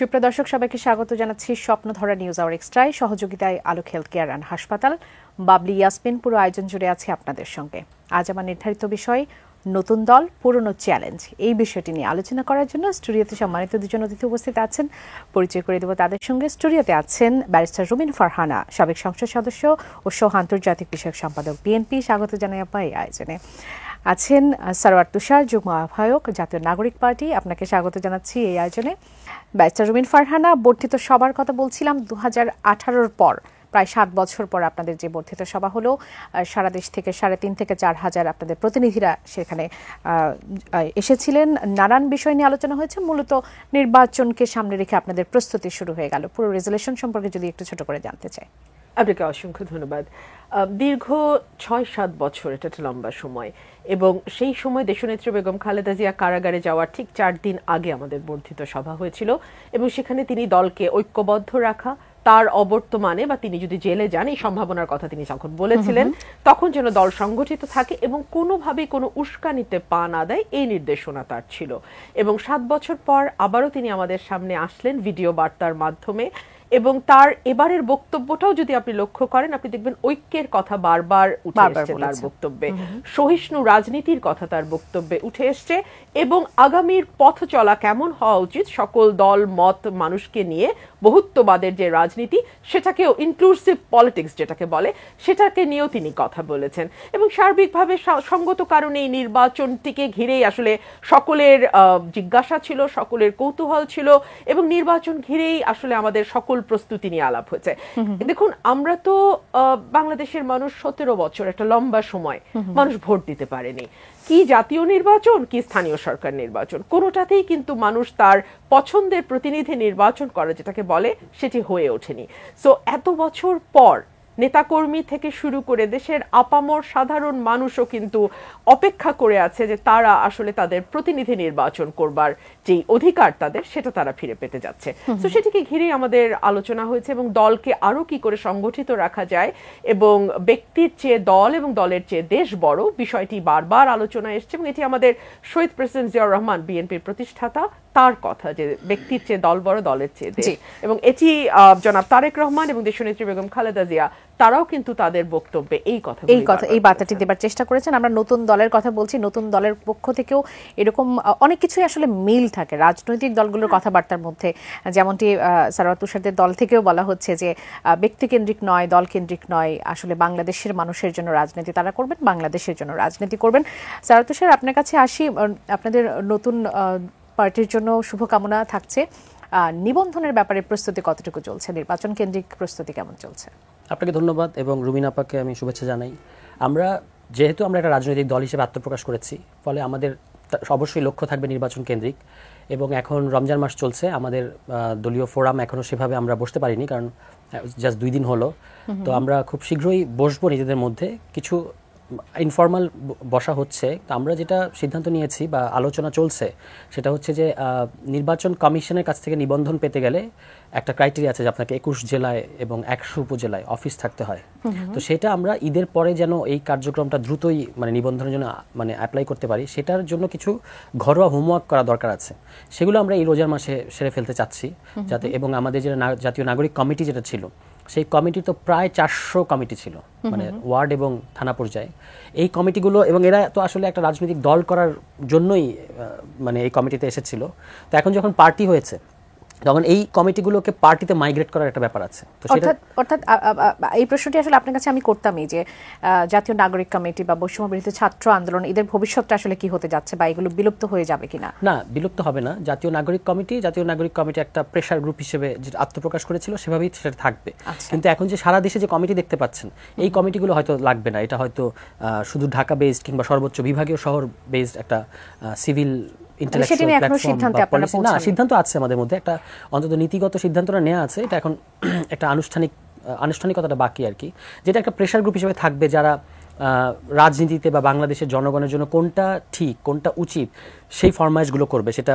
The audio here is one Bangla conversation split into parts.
সুপ্রিয় দর্শক সবাইকে স্বাগত জানাচ্ছি স্বপ্নধরা নিউজ আওয়ার এক্সট্রায় সহযোগিতায় আলোক হেলথ কেয়ার অ্যান্ড হাসপাতাল। বাবলি ইয়াসমিন পুরো আয়োজন জুড়ে আছে আপনাদের সঙ্গে। আজ আমার নির্ধারিত বিষয় নতুন দল পুরনো চ্যালেঞ্জ। এই বিষয়টি নিয়ে আলোচনা করার জন্য স্টুডিওতে সম্মানিত দুজন অতিথি উপস্থিত আছেন। পরিচয় করে দেব তাদের সঙ্গে। স্টুডিওতে আছেন ব্যারিস্টার রুমিন ফারহানা, সাবেক সংসদ সদস্য ও সহ আন্তর্জাতিক বিষয়ক সম্পাদক বিএনপি। স্বাগত জানাই আপা এই আয়োজনে। আছেন সারোয়ার তুষার, যুগ্ম আহ্বায়ক জাতীয় নাগরিক পার্টি, আপনাকে স্বাগত জানাচ্ছি এই আয়োজনে। ব্যারিস্টার রুমিন ফারহানা, বর্ধিত সভার কথা বলছিলাম 2018-র পর প্রায় 7 বছর পর আপনাদের যে বর্ধিত সভা হলো, সারা দেশ থেকে 3.5 থেকে 4 হাজার আপনাদের প্রতিনিধিরা সেখানে এসেছিলেন। নানান বিষয় নিয়ে আলোচনা হয়েছে, মূলত নির্বাচনকে সামনে রেখে আপনাদের প্রস্তুতি শুরু হয়ে গেল। পুরো রেজলিউশন সম্পর্কে যদি একটু ছোট করে জানতে চাই। আপনাকে অসংখ্য ধন্যবাদ। দীর্ঘ 6-7 বছর, এটা একটা লম্বা সময়, এবং সেই সময় দেশনেত্রী বেগম খালেদা জিয়া কারাগারে যাওয়ার ঠিক 4 দিন আগে আমাদের বর্ধিত সভা হয়েছিল, এবং সেখানে তিনি দলকে ঐক্যবদ্ধ রাখা, তার অবর্তমানে বা তিনি যদি জেলে যান এই সম্ভাবনার কথা তিনি যখন বলেছিলেন, তখন যেন দল সংগঠিত থাকে এবং কোনোভাবেই কোনো উস্কানিতে পা না দেয়, এই নির্দেশনা তার ছিল। এবং 7 বছর পর আবারও তিনি আমাদের সামনে আসলেন ভিডিও বার্তার মাধ্যমে, এবং তার এবারের বক্তব্যটাও যদি আপনি লক্ষ্য করেন, আপনি দেখবেন ঐক্যের কথা বারবার উঠে এসছে তার বক্তব্যে, সহিষ্ণু রাজনীতির কথা তার বক্তব্যে উঠে এসছে, এবং আগামীর পথ চলা কেমন হওয়া উচিত সকল দল মত মানুষকে নিয়ে বহুত্ববাদের যে রাজনীতি, সেটাকেও ইনক্লুসিভ পলিটিক্স যেটাকে বলে, সেটাকে নিয়েও তিনি কথা বলেছেন। এবং সার্বিকভাবে সঙ্গত কারণে এই নির্বাচনটিকে ঘিরেই আসলে সকলের জিজ্ঞাসা ছিল, সকলের কৌতূহল ছিল, এবং নির্বাচন ঘিরেই আসলে আমাদের সকল প্রস্তুতি নিয়ে আলাপ হয়েছে। দেখুন, আমরা তো বাংলাদেশের মানুষ 17 বছর, একটা লম্বা সময় মানুষ ভোট দিতে পারেনি। কি জাতীয় নির্বাচন, কি স্থানীয় সরকার নির্বাচন, কোনোটাতেই কিন্তু মানুষ তার পছন্দের প্রতিনিধি নির্বাচন করা যেটাকে বলে সেটি হয়ে ওঠেনি। সো এত বছর পর নেতাকর্মী থেকে শুরু করে দেশের আপামর সাধারণ মানুষও কিন্তু অপেক্ষা করে আছে যে তারা আসলে তাদের প্রতিনিধি নির্বাচন করবার যে অধিকার তাদের, সেটা তারা ফিরে পেতে যাচ্ছে। তো সেটিকে ঘিরেই আমাদের আলোচনা হয়েছে, এবং দলকে আরো কি করে সংগঠিত রাখা যায়, এবং ব্যক্তির চেয়ে দল এবং দলের চেয়ে দেশ বড়, বিষয়টি বারবার আলোচনা এসছে। এবং এটি আমাদের শহীদ প্রেসিডেন্ট জিয়াউর রহমান, বিএনপির প্রতিষ্ঠাতা, তার কথা যে ব্যক্তির চেয়ে দল বড়, দলের চেয়ে দেশ। এবং এটি জনাব তারেক রহমান এবং দেশনেত্রী বেগম খালেদা জিয়া তারাও কিন্তু তাদের বক্তব্যে এই বার্তাটি দেবার চেষ্টা করেছেন। আমরা নতুন দলের কথা বলছি, নতুন দলের পক্ষ থেকেও এরকম অনেক কিছুই আসলে মিল থাকে রাজনৈতিক দলগুলোর কথাবার্তার মধ্যে। যেমনটি সারোয়ার তুষারদের দল থেকেও বলা হচ্ছে যে ব্যক্তিকেন্দ্রিক নয়, দল কেন্দ্রিক নয়, আসলে বাংলাদেশের মানুষের জন্য রাজনীতি তারা করবেন, বাংলাদেশের জন্য রাজনীতি করবেন। সারোয়ার তুষার, আপনার কাছে আসি। আপনাদের নতুন পার্টির জন্য শুভকামনা থাকছে। নিবন্ধনের ব্যাপারে প্রস্তুতি কতটুকু চলছে? নির্বাচন কেন্দ্রিক প্রস্তুতি কেমন চলছে? আপনাকে ধন্যবাদ, এবং রুমিন আপাকে আমি শুভেচ্ছা জানাই। যেহেতু আমরা একটা রাজনৈতিক দল হিসেবে আত্মপ্রকাশ করেছি, ফলে আমাদের অবশ্যই লক্ষ্য থাকবে নির্বাচন কেন্দ্রিক। এবং এখন রমজান মাস চলছে, আমাদের দলীয় ফোরাম এখনও সেভাবে আমরা বসতে পারিনি, কারণ জাস্ট 2 দিন হলো। তো আমরা খুব শীঘ্রই বসবো নিজেদের মধ্যে, কিছু ইনফর্মাল বসা হচ্ছে। তো আমরা যেটা সিদ্ধান্ত নিয়েছি বা আলোচনা চলছে, সেটা হচ্ছে যে নির্বাচন কমিশনের কাছ থেকে নিবন্ধন পেতে গেলে একটা ক্রাইটেরিয়া আছে যে আপনাকে 21 জেলায় এবং 100 উপজেলায় অফিস থাকতে হয়। তো সেটা আমরা ঈদের পরে যেন এই কার্যক্রমটা দ্রুতই জানের জন্য অ্যাপ্লাই করতে পারি, সেটার জন্য কিছু ঘরোয়া হোমওয়ার্ক করা দরকার আছে। সেগুলো আমরা এই রোজার মাসে সেরে ফেলতে চাচ্ছি যাতে, এবং আমাদের যে জাতীয় নাগরিক কমিটি যেটা ছিল, সেই কমিটি তো প্রায় 400 কমিটি ছিল, ওয়ার্ড এবং থানা পর্যায়ে এই কমিটিগুলো, এবং এরা তো আসলে একটা রাজনৈতিক দল করার জন্যই এই কমিটিতে এসেছিল। তো এখন যখন পার্টি হয়েছে, তখন এই কমিটিগুলোকে পার্টিতে মাইগ্রেট করার একটা ব্যাপার আছে। তো অর্থাৎ এই প্রশ্নটি আসলে আপনার কাছে আমি করতামই যে জাতীয় নাগরিক কমিটি বা বৈষম্য বিরোধী ছাত্র আন্দোলন, এদের ভবিষ্যৎটা আসলে কি হতে যাচ্ছে, বা এগুলো বিলুপ্ত হয়ে যাবে কিনা? না, বিলুপ্ত হবে না। জাতীয় নাগরিক কমিটি একটা প্রেশার গ্রুপ হিসেবে যেটা আত্মপ্রকাশ করেছিল, সেভাবেই সেটা থাকবে। কিন্তু এখন যে সারা দেশে যে কমিটি দেখতে পাচ্ছেন, এই কমিটিগুলো হয়তো লাগবে না। এটা হয়তো শুধু ঢাকা বেসড কিংবা সর্বোচ্চ বিভাগীয় শহর বেসড একটা সিভিল সিদ্ধান্ত আছে আমাদের মধ্যে, একটা অন্তত নীতিগত সিদ্ধান্তটা নেওয়া আছে। এটা এখন একটা আনুষ্ঠানিকতাটা বাকি আর কি, যেটা একটা প্রেশার গ্রুপ হিসেবে থাকবে, যারা রাজনীতিতে বা বাংলাদেশের জনগণের জন্য কোনটা ঠিক কোনটা উচিত সেই ফরমাইশগুলো করবে, সেটা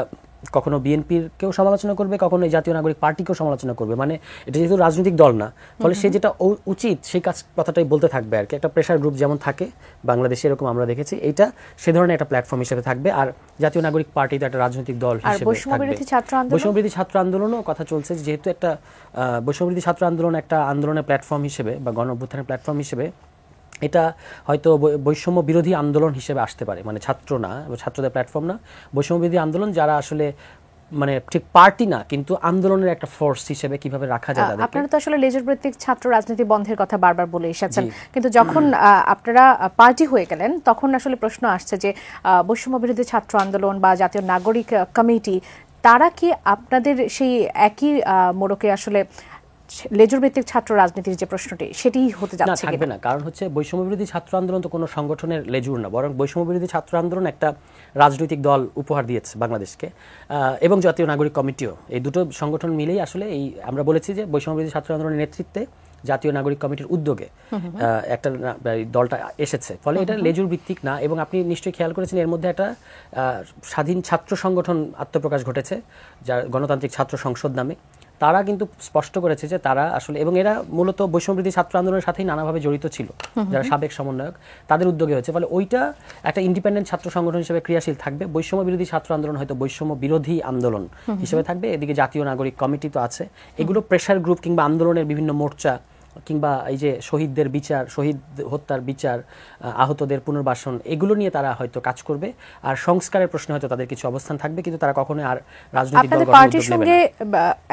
কখনো বিএনপির কেউ সমালোচনা করবে, কখনো এই জাতীয় নাগরিক পার্টিকেও সমালোচনা করবে। মানে এটা যেহেতু রাজনৈতিক দল না, ফলে সে যেটা উচিত সেই কথাটাই বলতে থাকবে আর কি। একটা প্রেশার গ্রুপ যেমন থাকে বাংলাদেশে, এরকম আমরা দেখেছি, এইটা সে ধরনের একটা প্ল্যাটফর্ম হিসেবে থাকবে। আর জাতীয় নাগরিক পার্টি তো একটা রাজনৈতিক দল হিসেবে থাকবে। বৈষম্যবিরোধী ছাত্র আন্দোলনও কথা চলছে, যেহেতু একটা বৈষম্যবিরোধী ছাত্র আন্দোলন একটা আন্দোলনের প্ল্যাটফর্ম হিসেবে বা গণ অভ্যুত্থানের প্ল্যাটফর্ম হিসেবে এটা হয়তো বৈষম্য বিরোধী আন্দোলন হিসেবে আসতে পারে। মানে ছাত্র না, ছাত্রদের প্ল্যাটফর্ম না, বৈষম্য বিরোধী আন্দোলন যারা আসলে মানে ঠিক পার্টি না কিন্তু আন্দোলনের একটা ফোর্স হিসেবে কিভাবে রাখা যায় তাদেরকে। আপনারা তো আসলে লেজার ভিত্তিক ছাত্র রাজনীতি বন্ধের কথা বারবার বলে এসেছেন, কিন্তু যখন আপনারা পার্টি হয়ে গেলেন তখন আসলে প্রশ্ন আসছে যে বৈষম্য বিরোধী ছাত্র আন্দোলন বা জাতীয় নাগরিক কমিটি তারা কি আপনাদের সেই একই মোড়কে আসলে লেজুর ভিত্তিক ছাত্র রাজনীতির যে প্রশ্নটি সেটি হতে যাচ্ছে থাকবে না? কারণ হচ্ছে বৈষম্য বিরোধী ছাত্র আন্দোলন তো কোনো সংগঠনের লেজুর না, বরং বৈষম্য বিরোধী ছাত্র আন্দোলন একটা রাজনৈতিক দল উপহার দিয়েছে বাংলাদেশকে, এবং জাতীয় নাগরিক কমিটিও। এই দুটো সংগঠন মিলেই আসলে এই আমরা বলেছি যে বৈষম্য বিরোধী ছাত্র আন্দোলনের নেতৃত্বে জাতীয় নাগরিক কমিটির উদ্যোগে একটা দলটা এসেছে। ফলে এটা লেজুর ভিত্তিক না। এবং আপনি নিশ্চয়ই খেয়াল করেছেন এর মধ্যে একটা স্বাধীন ছাত্র সংগঠন আত্মপ্রকাশ ঘটেছে, যার গণতান্ত্রিক ছাত্র সংসদ নামে। তারা কিন্তু স্পষ্ট করেছে যে তারা আসলে, এবং এরা মূলত বৈষম্যবিরোধী ছাত্র আন্দোলনের সাথেই নানাভাবে জড়িত ছিল, যারা সাবেক সমন্বয়ক, তাদের উদ্যোগে হয়েছে। ফলে ওইটা একটা ইন্ডিপেন্ডেন্ট ছাত্র সংগঠন হিসেবে ক্রিয়াশীল থাকবে। বৈষম্য বিরোধী ছাত্র আন্দোলন হয়তো বৈষম্য বিরোধী আন্দোলন হিসেবে থাকবে। এদিকে জাতীয় নাগরিক কমিটি তো আছে, এগুলো প্রেশার গ্রুপ কিংবা আন্দোলনের বিভিন্ন মোর্চা কিংবা এই যে শহীদদের বিচার, শহীদ হত্যার বিচার, আহতদের পুনর্বাসন, এগুলো নিয়ে তারা হয়তো কাজ করবে। আর সংস্কারের প্রশ্নে হয়তো তাদের কিছু অবস্থান থাকবে, কিন্তু তারা কখনোই আর রাজনৈতিক দল পার্টির সঙ্গে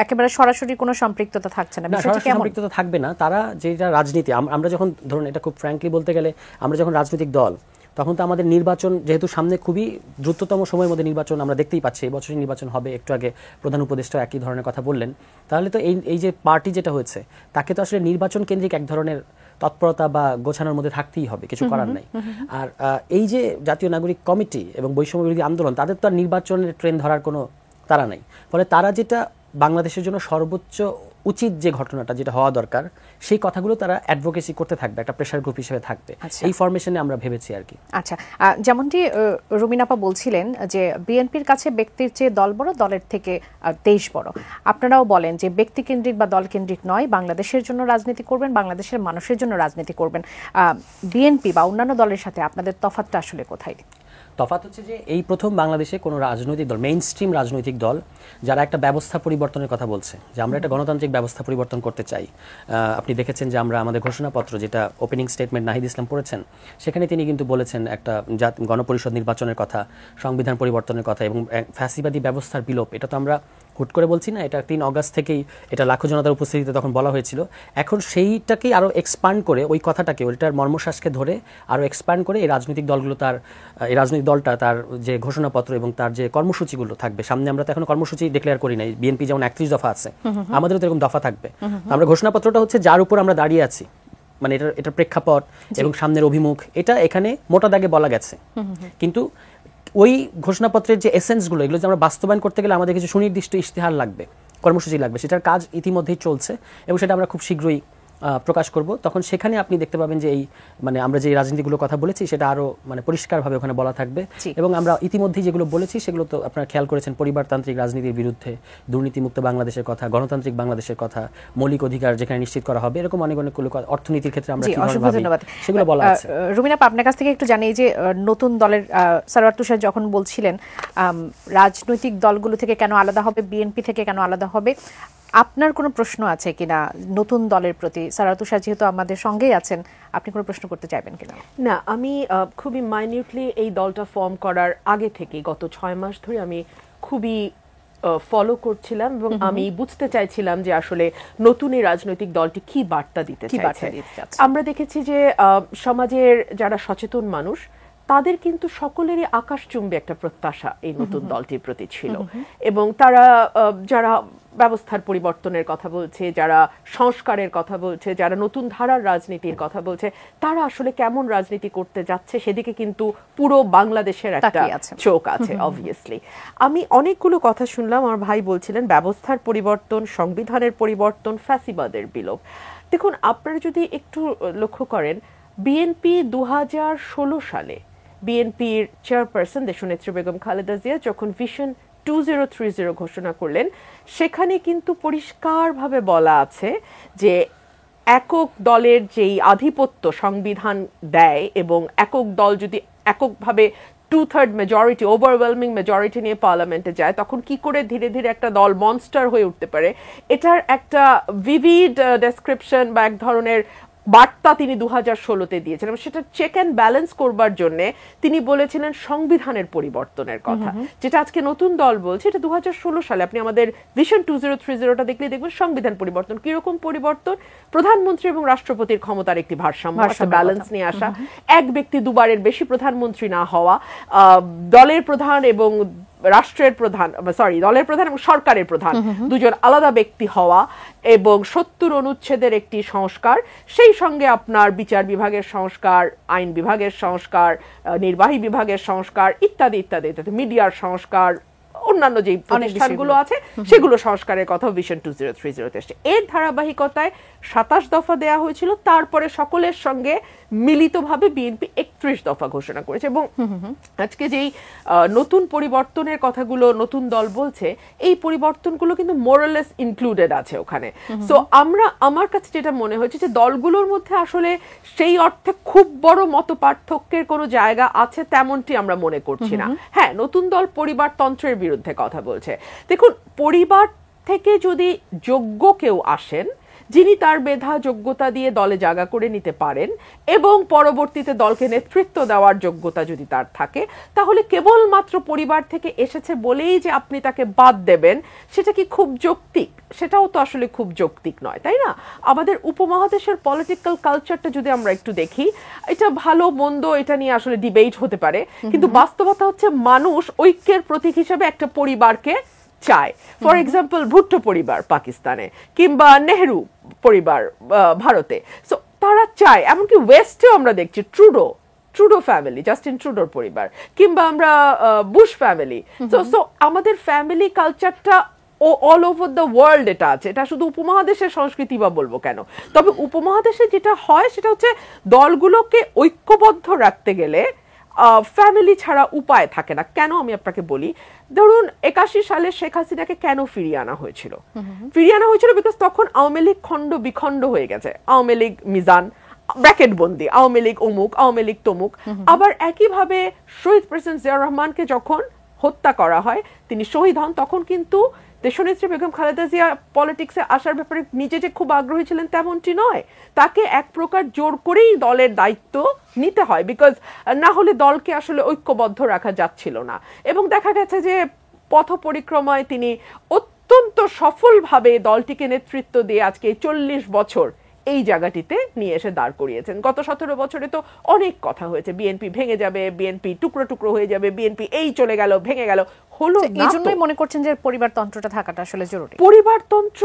একেবারে সরাসরি কোনো সম্পৃক্ততা থাকছে না। সরাসরি সম্পৃক্ততা থাকবে না। তারা যেটা রাজনীতি, আমরা যখন ধরুন এটা খুব ফ্র্যাঙ্কলি বলতে গেলে, আমরা যখন রাজনৈতিক দল, তখন তো আমাদের নির্বাচন যেহেতু সামনে খুবই দ্রুততম সময়ের মধ্যে নির্বাচন আমরা দেখতেই পাচ্ছি, এই বছরই নির্বাচন হবে। একটু আগে প্রধান উপদেষ্টা একই ধরনের কথা বললেন। তাহলে তো এই যে পার্টি যেটা হয়েছে, তাকে তো আসলে নির্বাচন কেন্দ্রিক এক ধরনের তৎপরতা বা গোছানোর মধ্যে থাকতেই হবে, কিছু করার নাই। আর এই যে জাতীয় নাগরিক কমিটি এবং বৈষম্য বিরোধী আন্দোলন, তাদের তো আর নির্বাচনের ট্রেন ধরার কোনো তারা নাই। ফলে তারা যেটা বাংলাদেশের জন্য সর্বোচ্চ উচিত যে ঘটনাটা যেটা হওয়া দরকার, সেই কথাগুলো তারা অ্যাডভোকেসি করতে থাকবে, একটা প্রেশার গ্রুপ হিসেবে থাকবে। এই ফরমেশনে আমরা ভেবেছি আর কি। আচ্ছা, যেমনটি রুমিন আপা বলছিলেন যে বিএনপির কাছে ব্যক্তির চেয়ে দল বড়, দলের থেকে দেশ বড়। আপনারাও বলেন যে ব্যক্তি কেন্দ্রিক বা দল কেন্দ্রিক নয়, বাংলাদেশের জন্য রাজনীতি করবেন, বাংলাদেশের মানুষের জন্য রাজনীতি করবেন। বিএনপি বা অন্যান্য দলের সাথে আপনাদের তফাৎটা আসলে কোথায়? তফাৎ হচ্ছে যে এই প্রথম বাংলাদেশে কোনো রাজনৈতিক দল, মেইন স্ট্রিম রাজনৈতিক দল, যারা একটা ব্যবস্থা পরিবর্তনের কথা বলছে, যে আমরা একটা গণতান্ত্রিক ব্যবস্থা পরিবর্তন করতে চাই। আপনি দেখেছেন যে আমরা আমাদের ঘোষণাপত্র, যেটা ওপেনিং স্টেটমেন্ট নাহিদ ইসলাম পড়েছেন, সেখানে তিনি কিন্তু বলেছেন একটা গণপরিষদ নির্বাচনের কথা, সংবিধান পরিবর্তনের কথা এবং ফ্যাসিবাদী ব্যবস্থার বিলোপ। এটা তো আমরা হুট করে বলছি না, এটা 3 অগাস্ট থেকেই এটা লাখো জনতার উপস্থিতিতে তখন বলা হয়েছিল। এখন সেইটাকেই আরও এক্সপান্ড করে, ওই কথাটাকে, ওইটার মর্মশ্বাসকে ধরে আরও এক্সপান্ড করে এই রাজনৈতিক দলগুলো এই রাজনৈতিক দলটা তার যে ঘোষণাপত্র এবং তার যে কর্মসূচিগুলো থাকবে সামনে, আমরা তো এখন কর্মসূচি ডিক্লেয়ার করি নাই। বিএনপি যেমন 31 দফা আছে, আমাদেরও তো এরকম দফা থাকবে। আমরা ঘোষণাপত্রটা হচ্ছে যার উপর আমরা দাঁড়িয়ে আছি, মানে এটার প্রেক্ষাপট এবং সামনের অভিমুখ, এটা এখানে মোটা দাগে বলা গেছে। কিন্তু ওই ঘোষণাপত্রের যে এসেন্সগুলো, এগুলো যে আমরা বাস্তবায়ন করতে গেলে আমাদের কিছু সুনির্দিষ্ট ইশতেহার লাগবে, কর্মসূচি লাগবে। সেটার কাজ ইতিমধ্যেই চলছে এবং সেটা আমরা খুব শীঘ্রই প্রকাশ করব। তখন সেখানে আপনি দেখতে পাবেন যে এই মানে আমরা যে রাজনীতিগুলোর কথা বলেছি সেটা আরো মানে পরিষ্কারভাবে ওখানে বলা থাকবে। এবং আমরা ইতিমধ্যেই যেগুলো বলেছি সেগুলো তো আপনারা খেয়াল করেছেন, পরিবারতান্ত্রিক রাজনীতির বিরুদ্ধে, দুর্নীতিমুক্ত বাংলাদেশের কথা, গণতান্ত্রিক বাংলাদেশের কথা, মৌলিক অধিকার যেখানে নিশ্চিত করা হবে, এরকম অনেকগুলো অর্থনীতির ক্ষেত্রে আমরা সেগুলো বলা আছে। রুমিনা, আপনার কাছ থেকে একটু জানি যে নতুন দলের সারওয়ার তুষার যখন বলছিলেন রাজনৈতিক দলগুলো থেকে কেন আলাদা হবে, বিএনপি থেকে কেন আলাদা হবে, আপনার কোনো প্রশ্ন আছে কিনা নতুন দলের প্রতি? সারওয়ার তুষার যেহেতু আমাদের সঙ্গেই আছেন, আপনি কোনো প্রশ্ন করতে চাইবেন কিনা? না, আমি খুবই মাইনিউটলি এই দলটা ফর্ম করার আগে থেকে গত 6 মাস ধরে আমি খুবই ফলো করছিলাম এবং আমি বুঝতে চাইছিলাম যে আসলে নতুন এই রাজনৈতিক দলটি কি বার্তা দিতে চাইছে। আমরা দেখেছি যে সমাজের যারা সচেতন মানুষ, তাদের কিন্তু সকলেরই আকাশচুম্বী একটা প্রত্যাশা এই নতুন দলটির প্রতি ছিল। এবং তারা যারা ব্যবস্থার পরিবর্তনের কথা বলছে, যারা সংস্কারের কথা বলছে, যারা নতুন ধারার রাজনীতির কথা বলছে, তারা আসলে কেমন রাজনীতি করতে যাচ্ছে সেদিকে কিন্তু পুরো বাংলাদেশের একটা চোখ আছে অবভিয়াসলি। আমি অনেকগুলো কথা শুনলাম, আমার ভাই বলছিলেন ব্যবস্থার পরিবর্তন, সংবিধানের পরিবর্তন, ফ্যাসিবাদের বিলোপ। দেখুন, আপনারা যদি একটু লক্ষ্য করেন, বিএনপি 2016 সালে বিএনপির চেয়ারপারসন দেশনেত্রী বেগম খালেদা জিয়া যখন ভিশন 2030 ঘোষণা করলেন, সেখানে কিন্তু পরিষ্কারভাবে বলা আছে যে একক দলের যেই আধিপত্য সংবিধান দেয় এবং একক দল যদি এককভাবে 2/3 মেজরিটি, ওভারওয়েলমিং মেজরিটি নিয়ে পার্লামেন্টে যায়, তখন কি করে ধীরে ধীরে একটা দল মনস্টার হয়ে উঠতে পারে, এটার একটা ভিভিড ডেসক্রিপশন বা এক ধরনের বার্তা তিনি 2016-তে দিয়েছেন। এবং সেটা চেক অ্যান্ড ব্যালেন্স করবার জন্য তিনি বলেছিলেন সংবিধানের পরিবর্তনের কথা, যেটা আজকে নতুন দল বলছে। এটা 2016 সালে আপনি আমাদের ভিশন 2030টা দেখলে দেখবেন সংবিধান পরিবর্তন। কিরকম পরিবর্তন? প্রধানমন্ত্রী এবং রাষ্ট্রপতির ক্ষমতার একটি ভারসাম্য, ব্যালেন্স নিয়ে আসা, এক ব্যক্তি দুবারের বেশি প্রধানমন্ত্রী না হওয়া, দলের প্রধান এবং রাষ্ট্রের প্রধান, দলের প্রধান এবং সরকারের প্রধান দুজন আলাদা ব্যক্তি হওয়া, এবং 70 অনুচ্ছেদের একটি সংস্কার, সেই সঙ্গে আপনার বিচার বিভাগের সংস্কার, আইন বিভাগের সংস্কার, নির্বাহী বিভাগের সংস্কার, ইত্যাদি ইত্যাদি ইত্যাদি, মিডিয়ার সংস্কার, অন্যান্য যে প্রতিষ্ঠানগুলো আছে সেগুলো সংস্কারের কথা ভিশন 2030-তে এসেছে। এর ধারাবাহিকতায় 27 দফা দেয়া হয়েছিল, তারপরে সকলের সঙ্গে মিলিতভাবে বিএনপি 31 দফা ঘোষণা করেছে। এবং আজকে যেই নতুন পরিবর্তনের কথাগুলো নতুন দল বলছে, এই পরিবর্তনগুলো কিন্তু মোরালেস ইনক্লুডেড আছে ওখানে। সো আমার কাছে যেটা মনে হয়েছে যে দলগুলোর মধ্যে আসলে সেই অর্থে খুব বড় মত পার্থক্যের কোনো জায়গা আছে তেমনটি আমরা মনে করছি না। হ্যাঁ, নতুন দল পরিবারতন্ত্রের বিরুদ্ধে কথা বলছে। দেখুন, পরিবার থেকে যদি যোগ্য কেউ আসেন, যিনি তার মেধা যোগ্যতা দিয়ে দলে জায়গা করে নিতে পারেন এবং পরবর্তীতে দলকে নেতৃত্ব দেওয়ার যোগ্যতা যদি তার থাকে, তাহলে কেবলমাত্র পরিবার থেকে এসেছে বলেই যে আপনি তাকে বাদ দেবেন, সেটা কি খুব যৌক্তিক? সেটাও তো আসলে খুব যৌক্তিক নয়, তাই না? আমাদের উপমহাদেশের পলিটিক্যাল কালচারটা যদি আমরা একটু দেখি, এটা ভালো মন্দ এটা নিয়ে আসলে ডিবেট হতে পারে, কিন্তু বাস্তবতা হচ্ছে মানুষ ঐক্যের প্রতীক হিসেবে একটা পরিবারকে চায়। ফর এক্সাম্পল, ভুট্টো পরিবার পাকিস্তানে, কিংবা নেহেরু পরিবার ভারতে, সো তারা চায়। এমনকি ওয়েস্টেও আমরা দেখছি ট্রুডো ফ্যামিলি, জাস্টিন ট্রুডোর পরিবার, কিংবা আমরা বুশ ফ্যামিলি। সো আমাদের ফ্যামিলি কালচারটা অল ওভার দ্য ওয়ার্ল্ড এটা আছে। এটা শুধু উপমহাদেশের সংস্কৃতি বা বলবো কেন, তবে উপমহাদেশে যেটা হয় সেটা হচ্ছে দলগুলোকে ঐক্যবদ্ধ রাখতে গেলে ফ্যামিলি ছাড়া উপায় থাকে না। কেন আমি আপনাকে বলি, ধরুন 81 সালে শেখ হাসিনাকে কেন ফিরিয়ে আনা হয়েছিল? বিকজ তখন আওয়ামী লীগ খণ্ড বিখণ্ড হয়ে গেছে। আওয়ামী লীগ মিজান, ব্র্যাকেট বন্দি, আওয়ামী লীগ অমুক, আওয়ামী লীগ তমুক। আবার একইভাবে শহীদ প্রেসিডেন্ট জিয়াউর রহমানকে যখন হত্যা করা হয়, তিনি শহীদ হন, তখন কিন্তু দেশনেত্রী বেগম খালেদা জিয়া পলিটিক্সে আসার ব্যাপারে নিজে যে খুব আগ্রহী ছিলেন তেমনটি নয়। তাকে এক প্রকার জোর করেই দলের দায়িত্ব নিতে হয়, বিকজ না হলে দলকে আসলে ঐক্যবদ্ধ রাখা যাচ্ছিল না। এবং দেখা গেছে যে পথ পরিক্রমায় তিনি অত্যন্ত সফলভাবে দলটিকে নেতৃত্ব দিয়ে আজকে 40 বছর এই জায়গাটিতে নিয়ে এসে দাঁড় করিয়েছেন। গত 17 বছরে তো অনেক কথা হয়েছে, বিএনপি ভেঙে যাবে, বিএনপি টুকরো টুকরো হয়ে যাবে, বিএনপি এই চলে গেল, ভেঙে গেল, হলো না। এইজন্যই মনে করছেন যে পরিবারতন্ত্রটা থাকাটা আসলে জরুরি। পরিবারতন্ত্র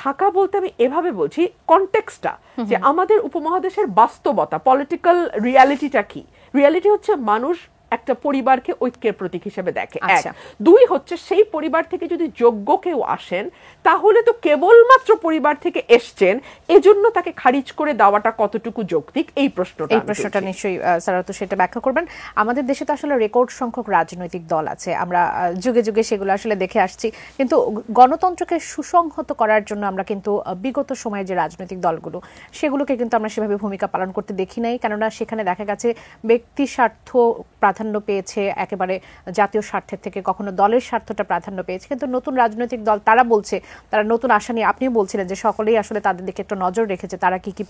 থাকা বলতে আমি এভাবে বলছি, কনটেক্সটটা, যে আমাদের উপমহাদেশের বাস্তবতা, পলিটিক্যাল রিয়ালিটিটা কি? রিয়ালিটি হচ্ছে মানুষ একটা পরিবারকে ঐক্যের প্রতীক হিসেবে দেখে। এক, দুই হচ্ছে সেই পরিবার থেকে যদি যোগ্য কেউ আসেন, তাহলে তো কেবলমাত্র পরিবার থেকে এসছেন, এজন্য তাকে খারিজ করে দেওয়াটা কতটুকু যৌক্তিক, এই প্রশ্নটা নিশ্চয়ই স্যার তো সেটা ব্যাখ্যা করবেন। আমাদের দেশে তো আসলে রেকর্ড সংখ্যক রাজনৈতিক দল আছে, আমরা যুগে যুগে সেগুলো আসলে দেখে আসছি, কিন্তু গণতন্ত্রকে সুসংহত করার জন্য আমরা কিন্তু বিগত সময়ে যে রাজনৈতিক দলগুলো, সেগুলোকে কিন্তু আমরা সেভাবে ভূমিকা পালন করতে দেখি নাই। কেননা সেখানে দেখা গেছে ব্যক্তি স্বার্থ প্রাধান্য পেয়েছে একেবারে জাতীয় স্বার্থের থেকে, কখনো দলের স্বার্থটা প্রাধান্য পেয়েছে। কিন্তু নতুন রাজনৈতিক দল তারা বলছে, তারা নতুন আশা নিয়ে, আপনিও বলছিলেন যে সকলেই আসলে তাদের দিকে একটা নজর রেখেছে, তারা কি কি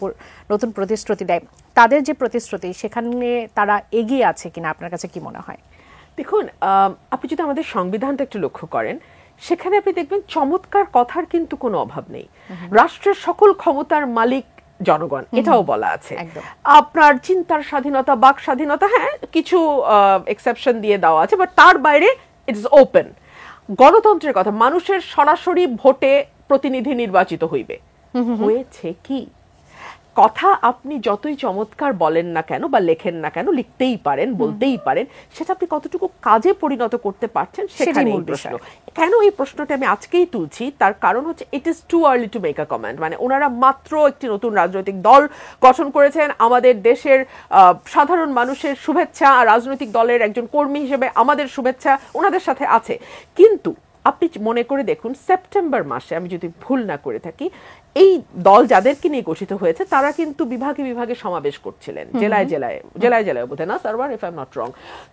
নতুন প্রতিশ্রুতি দেয়, তাদের যে প্রতিশ্রুতি সেখানে তারা এগিয়ে আছে কিনা, আপনার কাছে কি মনে হয়? দেখুন, আপনি যদি আমাদের সংবিধানটা একটু লক্ষ্য করেন, সেখানে আপনি দেখবেন চমৎকার কথার কিন্তু কোনো অভাব নেই। রাষ্ট্রের সকল ক্ষমতার মালিক জনগণ, এটাও বলা আছে। আপনার চিন্তার স্বাধীনতা, বাক স্বাধীনতা, হ্যাঁ কিছু এক্সেপশন দিয়ে দেওয়া আছে, বাট তার বাইরে ইটস ওপেন। গণতন্ত্রের কথা, মানুষের সরাসরি ভোটে প্রতিনিধি নির্বাচিত হইবে, হয়েছে কি? কথা আপনি যতই চমৎকার বলেন না কেন বা লেখেন না কেন, লিখতেই পারেন, বলতেই পারেন, সেটা আপনি কতটুকু কাজে পরিণত করতে পারছেন সেখানে এই প্রশ্ন। কেন এই প্রশ্নটা আমি আজকেই তুলছি, তার কারণ হচ্ছে it is too early to make a comment. মানে ওনারা মাত্র একটি নতুন রাজনৈতিক দল গঠন করেছেন, আমাদের দেশের সাধারণ মানুষের শুভেচ্ছা আর রাজনৈতিক দলের একজন কর্মী হিসেবে আমাদের শুভেচ্ছা ওনাদের সাথে আছে। কিন্তু আপনি মনে করে দেখুন, সেপ্টেম্বর মাসে, আমি যদি ভুল না করে থাকি, এই দল যাদেরকে নিয়ে গঠিত হয়েছে তারা কিন্তু বিভাগে বিভাগে সমাবেশ করছিলেন, জেলায় জেলায় বোধহয় না server, if I am not wrong.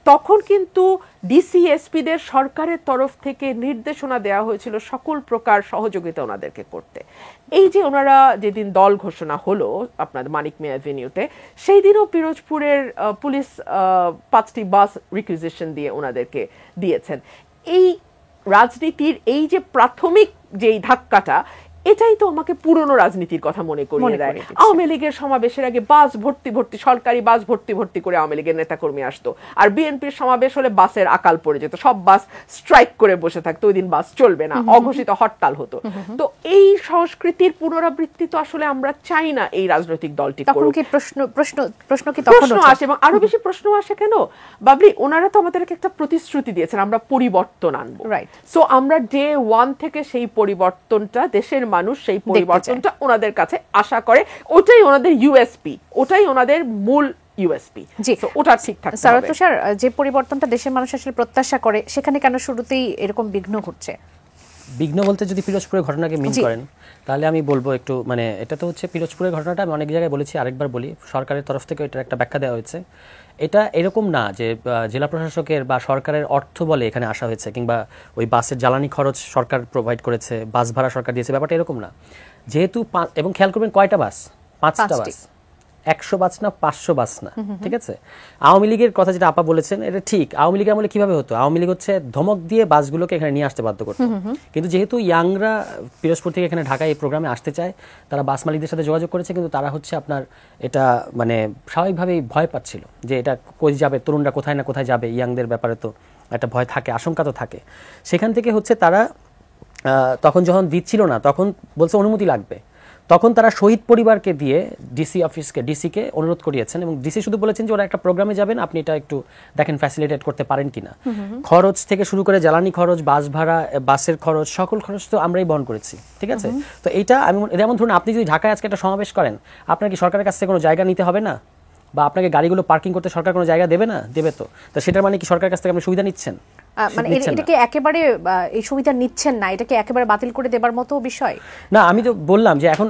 তখন কিন্তু ডিসিএসপিদের সরকারের তরফ থেকে নির্দেশনা দেওয়া হয়েছিল সকল প্রকার সহযোগিতা ওনাদেরকে করতে। এই যে ওনারা যেদিন দল ঘোষণা হলো আপনার মানিক মিয়া অ্যাভিনিউতে, সেই দিনও পিরোজপুরের পুলিশ 5টি বাস রিকুইজিশন দিয়ে ওনাদেরকে দিয়েছেন। এই রাজনীতির এই যে প্রাথমিক যেই ধাক্কাটা, এটাই তো আমাকে পুরনো রাজনীতির কথা মনে করিয়ে দেয়। আওয়ামী লীগের সমাবেশের আগে বাস ভর্তি ভর্তি, সরকারি বাস ভর্তি ভর্তি করে আওয়ামী লীগের নেতাকর্মী আসতো, আর বিএনপির সমাবেশ হলে বাসের আকাল পড়ে যেত, সব বাস স্ট্রাইক করে বসে থাকতো, ওই দিন বাস চলবে না, অঘোষিত হরতাল হতো। তো এই সংস্কৃতির পুনরাবৃত্তি তো আসলে আমরা চাই না এই রাজনৈতিক দলটি করুক। প্রশ্ন আসে, এবং আরো বেশি প্রশ্ন আসে কেন বাবলি, ওনারা তো আমাদেরকে একটা প্রতিশ্রুতি দিয়েছেন আমরা পরিবর্তন আনবো। সো আমরা ডে 1 থেকে সেই পরিবর্তনটা, দেশের মানুষ সেই পরিবর্তনটা ওনাদের কাছে আশা করে, ওটাই ওনাদের ইউএসপি, ওটাই ওনাদের মূল ইউএসপি। জি, ওটা ঠিকঠাক। সারাত তুষার, যে পরিবর্তনটা দেশের মানুষ আসলে প্রত্যাশা করে, সেখানে কেন শুরুতেই এরকম বিঘ্ন ঘটছে? বিঘ্ন বলতে যদি পিরোজপুরের ঘটনাকে মিন করেন, তাহলে আমি বলবো একটু, মানে এটা তো হচ্ছে পিরোজপুরের ঘটনাটা আমি অনেক জায়গায় বলেছি, আরেকবার বলি, সরকারের তরফ থেকে এটার একটা ব্যাখ্যা দেওয়া হয়েছে। এটা এরকম না যে জেলা প্রশাসকের বা সরকারের অর্থ বলে এখানে আসা হয়েছে, কিংবা ওই বাসের জ্বালানি খরচ সরকার প্রোভাইড করেছে, বাস ভাড়া সরকার দিয়েছে, ব্যাপারটা এরকম না। যেহেতু এবং খেয়াল করবেন কয়টা বাস, 5টা বাস, 100 বাস না, 500 বাস না, ঠিক আছে। আওয়ামী লীগের কথা যেটা আপা বলেছেন, এটা ঠিক। আওয়ামী লীগের আমলে কিভাবে হতো, আওয়ামী লীগ হচ্ছে ধমক দিয়ে বাসগুলোকে এখানে নিয়ে আসতে বাধ্য করতো। কিন্তু যেহেতু ইয়াংরা পিরোজপুর থেকে এখানে ঢাকায় এই প্রোগ্রামে আসতে চায়, তারা বাস মালিকদের সাথে যোগাযোগ করেছে, কিন্তু তারা হচ্ছে আপনার এটা মানে স্বাভাবিকভাবেই ভয় পাচ্ছিল যে এটা কই যাবে, তরুণরা কোথায় না কোথায় যাবে, ইয়াংদের ব্যাপারে তো একটা ভয় থাকে, আশঙ্কা তো থাকে। সেখান থেকে হচ্ছে তারা তখন যখন দিচ্ছিল না, তখন বলছে অনুমতি লাগবে, তখন তারা শহীদ পরিবারকে দিয়ে ডিসিকে অনুরোধ করিয়েছেন, এবং ডিসি শুধু বলেছেন যে ওরা একটা প্রোগ্রামে যাবেন, আপনি এটা একটু দেখেন ফ্যাসিলিটেট করতে পারেন কিনা। খরচ থেকে শুরু করে জ্বালানি খরচ, বাস ভাড়া, বাসের খরচ, সকল খরচ তো আমরাই বহন করেছি, ঠিক আছে। তো এইটা আমি যেমন ধরুন, আপনি যদি ঢাকায় আজকে একটা সমাবেশ করেন, আপনার কি সরকারের কাছ থেকে কোনো জায়গা নিতে হবে না? বা আপনাকে গাড়িগুলো পার্কিং করতে সরকার কোনো জায়গা দেবে না? দেবে তো। তো সেটার মানে কি সরকারের কাছ থেকে আপনি সুবিধা নিচ্ছেন? মানে এটাকে একেবারে এই সুবিধা নিচ্ছেন না, এটাকে একেবারে বাতিল করে দেবার মতো বিষয় না। আমি তো বললাম যে এখন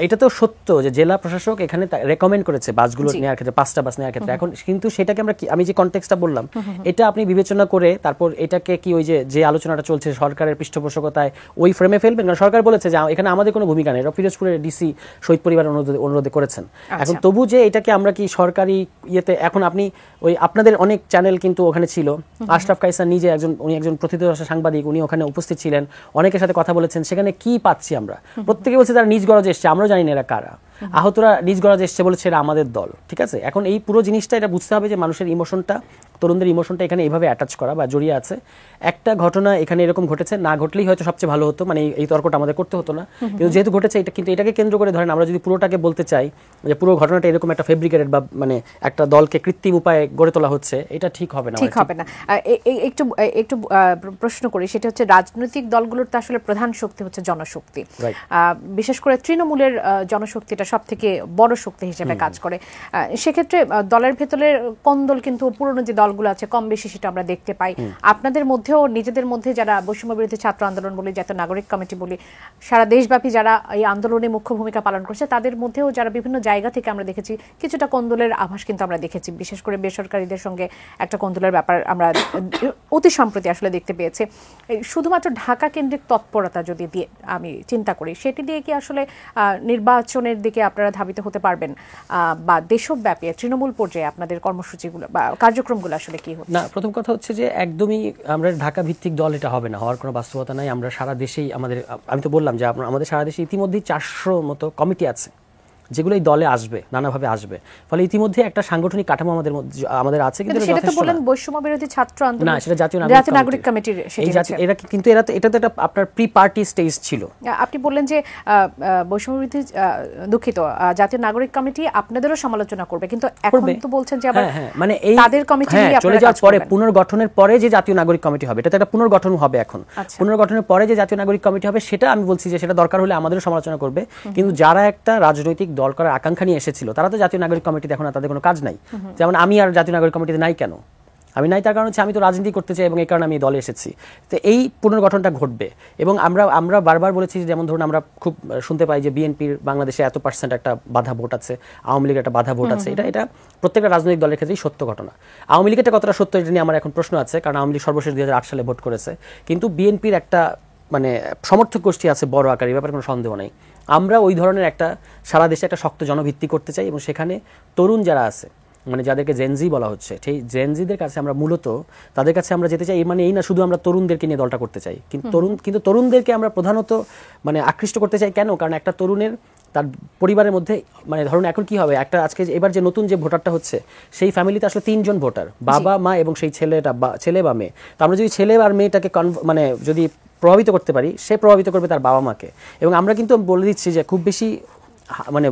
এটা তো সত্য যে জেলা প্রশাসক এখানে রেকমেন্ড করেছে বাসগুলো নেওয়ার ক্ষেত্রে, 5টা বাস নেওয়ার ক্ষেত্রে। এখন কিন্তু সেটাকে আমি যে কনটেক্সটটা বললাম, এটা আপনি বিবেচনা করে তারপর এটাকে কি ওই যে আলোচনাটা চলছে সরকারের পৃষ্ঠপোষকতায়, ওই ফ্রেমে ফেলবেন। কারণ সরকার বলেছে যে এখানে আমাদের কোনো ভূমিকা নেই, পিরোজপুরের ডিসি শহীদ পরিবার অনুরোধে করেছেন। এখন তবু যে এটাকে আমরা কি সরকারি ইয়েতে, এখন আপনি ওই আপনাদের অনেক চ্যানেল কিন্তু ওখানে ছিল, আশরাফ কায়সার নিজে উনি একজন প্রথিতযশা সাংবাদিক, উনি ওখানে উপস্থিত ছিলেন, অনেকের সাথে কথা বলেছেন। সেখানে কি পাচ্ছি আমরা, প্রত্যেকে বলছে তারা নিজ গরজে এসছে, আমরাও জানি না এরা কারা। আহতরা নিজ গরজে এসছে বলেছে এরা আমাদের দল, ঠিক আছে। এখন এই পুরো জিনিসটা এটা বুঝতে হবে যে মানুষের ইমোশনটা, তরুণদের ইমোশনটা এখানে এইভাবে অ্যাটাচ করা বা জড়িয়ে আছে। একটা ঘটনা এখানে এরকম ঘটেছে, না ঘটলেই হয়তো সবচেয়ে ভালো হতো, মানে এই তর্কটা আমাদের করতে হতো না। কিন্তু যেহেতু ঘটেছে, এটা কিন্তু এটাকে কেন্দ্র করে ধরেন আমরা যদি পুরোটাকে বলতে চাই যে পুরো ঘটনাটা এরকম একটা ফেব্রিকেটেড বা মানে একটা দলকে কৃত্রিম উপায়ে গড়ে তোলা হচ্ছে, এটা ঠিক হবে না, ঠিক হবে না। একটু প্রশ্ন করি, সেটা হচ্ছে রাজনৈতিক দলগুলোর তো আসলে প্রধান শক্তি হচ্ছে জনশক্তি, বিশেষ করে তৃণমূলের জনশক্তিটা সব থেকে বড় শক্তি হিসেবে কাজ করে। সেক্ষেত্রে দলের ভেতরের কোন্দল কিন্তু পুরনো যে দলগুলো আছে কম বেশি সেটা আমরা দেখতে পাই। আপনাদের মধ্যেও নিজেদের মধ্যে যারা বৈষম্য বিরোধী ছাত্র আন্দোলন বলি, জাতীয় নাগরিক কমিটি বলি, সারা দেশব্যাপী যারা এই আন্দোলনে মুখ্য ভূমিকা পালন করছে, তাদের মধ্যেও যারা বিভিন্ন জায়গা থেকে আমরা দেখেছি কিছুটা কোন্দলের আভাস কিন্তু আমরা দেখেছি। বিশেষ করে বেসরকারিদের সঙ্গে একটা কোন্দলের ব্যাপার আমরা অতি সম্প্রতি আসলে দেখতে পেয়েছি। শুধুমাত্র ঢাকা কেন্দ্রিক তৎপরতা যদি দিয়ে আমি চিন্তা করি, সেটি দিয়ে কি আসলে নির্বাচনের দিকে আপনারা ধাবিত হতে পারবেন, বা দেশব্যাপী তৃণমূল পর্যায়ে আপনাদের কর্মসূচিগুলো বা কার্যক্রমগুলো আসলে কি হচ্ছে? না, প্রথম কথা হচ্ছে যে একদমই আমরা ঢাকা ভিত্তিক দল এটা হবে না, হওয়ার কোনো বাস্তবতা নাই। আমরা সারা দেশেই আমি তো বললাম যে আমাদের সারা দেশে ইতিমধ্যেই 400 মতো কমিটি আছে, যেগুলো এই দলে আসবে, নানাভাবে আসবে। ফলে ইতিমধ্যে একটা সাংগঠনিক কাঠামো আমাদের আছে, কিন্তু সেটা তো বলেন বৈষম্য বিরোধী ছাত্র আন্দোলন, না সেটা জাতীয় নাগরিক কমিটির এরা কিন্তু এটা তো আপনার প্রি পার্টি স্টেজ ছিল। আপনি বললেন যে বৈষম্য বিরোধী, দুঃখিত, জাতীয় নাগরিক কমিটি আপনাদেরও সমালোচনা করবে, কিন্তু এখন তো বলছেন যে আবার মানে এই তাদের কমিটি নিয়ে চলে যাওয়ার পরে পুনর্গঠনের পরে যে জাতীয় নাগরিক কমিটি হবে, এটা একটা পুনর্গঠন হবে। এখন পুনর্গঠনের পরে যে জাতীয় নাগরিক কমিটি হবে, সেটা আমি বলছি যে সেটা দরকার হলে আমাদেরও সমালোচনা করবে, কিন্তু যারা একটা রাজনৈতিক দল করার আকাঙ্ক্ষা নিয়ে এসেছিল তারা তো জাতীয় নাগরিক কমিটিতে এখন তাদের কোনো কাজ নাই। যেমন আমি আর জাতীয় নাগরিক কমিটিতে নাই কেন? আমি নাই তার কারণ হচ্ছে আমি তো রাজনীতি করতে চাই এবং এই কারণে আমি দলে এসেছি। তো এই পুনর্গঠনটা ঘটবে এবং আমরা বারবার বলেছি, যেমন ধরুন আমরা খুব শুনতে পাই যে বিএনপির বাংলাদেশে এত % একটা বাধা ভোট আছে, আওয়ামী লীগের একটা বাধা ভোট আছে। এটা প্রত্যেকটা রাজনৈতিক দলের ক্ষেত্রেই সত্য ঘটনা। আওয়ামী লীগের কতটা সত্য এটা নিয়ে আমার এখন প্রশ্ন আছে, কারণ আওয়ামী লীগ সর্বশেষ 2008 সালে ভোট করেছে, কিন্তু বিএনপির একটা মানে সমর্থক গোষ্ঠী আছে বড় আকারে, ব্যাপারে কোনো সন্দেহ নেই। আমরা ওই ধরনের একটা সারা দেশে একটা শক্ত জনভিত্তি করতে চাই এবং সেখানে তরুণ যারা আছে, মানে যাদেরকে জেনজি বলা হচ্ছে, সেই জেনজিদের কাছে আমরা মূলত তাদের কাছে আমরা যেতে চাই। মানে এই না শুধু আমরা তরুণদেরকে নিয়ে দলটা করতে চাই, কিন্তু তরুণদেরকে আমরা প্রধানত মানে আকৃষ্ট করতে চাই। কেন? কারণ একটা তরুণের তার পরিবারের মধ্যে, মানে ধরুন এখন কি হবে, একটা আজকে এবার যে নতুন যে ভোটারটা হচ্ছে, সেই ফ্যামিলিতে আসলে 3 জন ভোটার, বাবা মা এবং সেই ছেলে বা মেয়ে। তো আমরা যদি ছেলে আর মেয়েটাকে মানে যদি প্রভাবিত করতে পারি, সে প্রভাবিত করবে তার বাবা মাকে। এবং আমরা কিন্তু বলে দিচ্ছি যে খুব বেশি মানে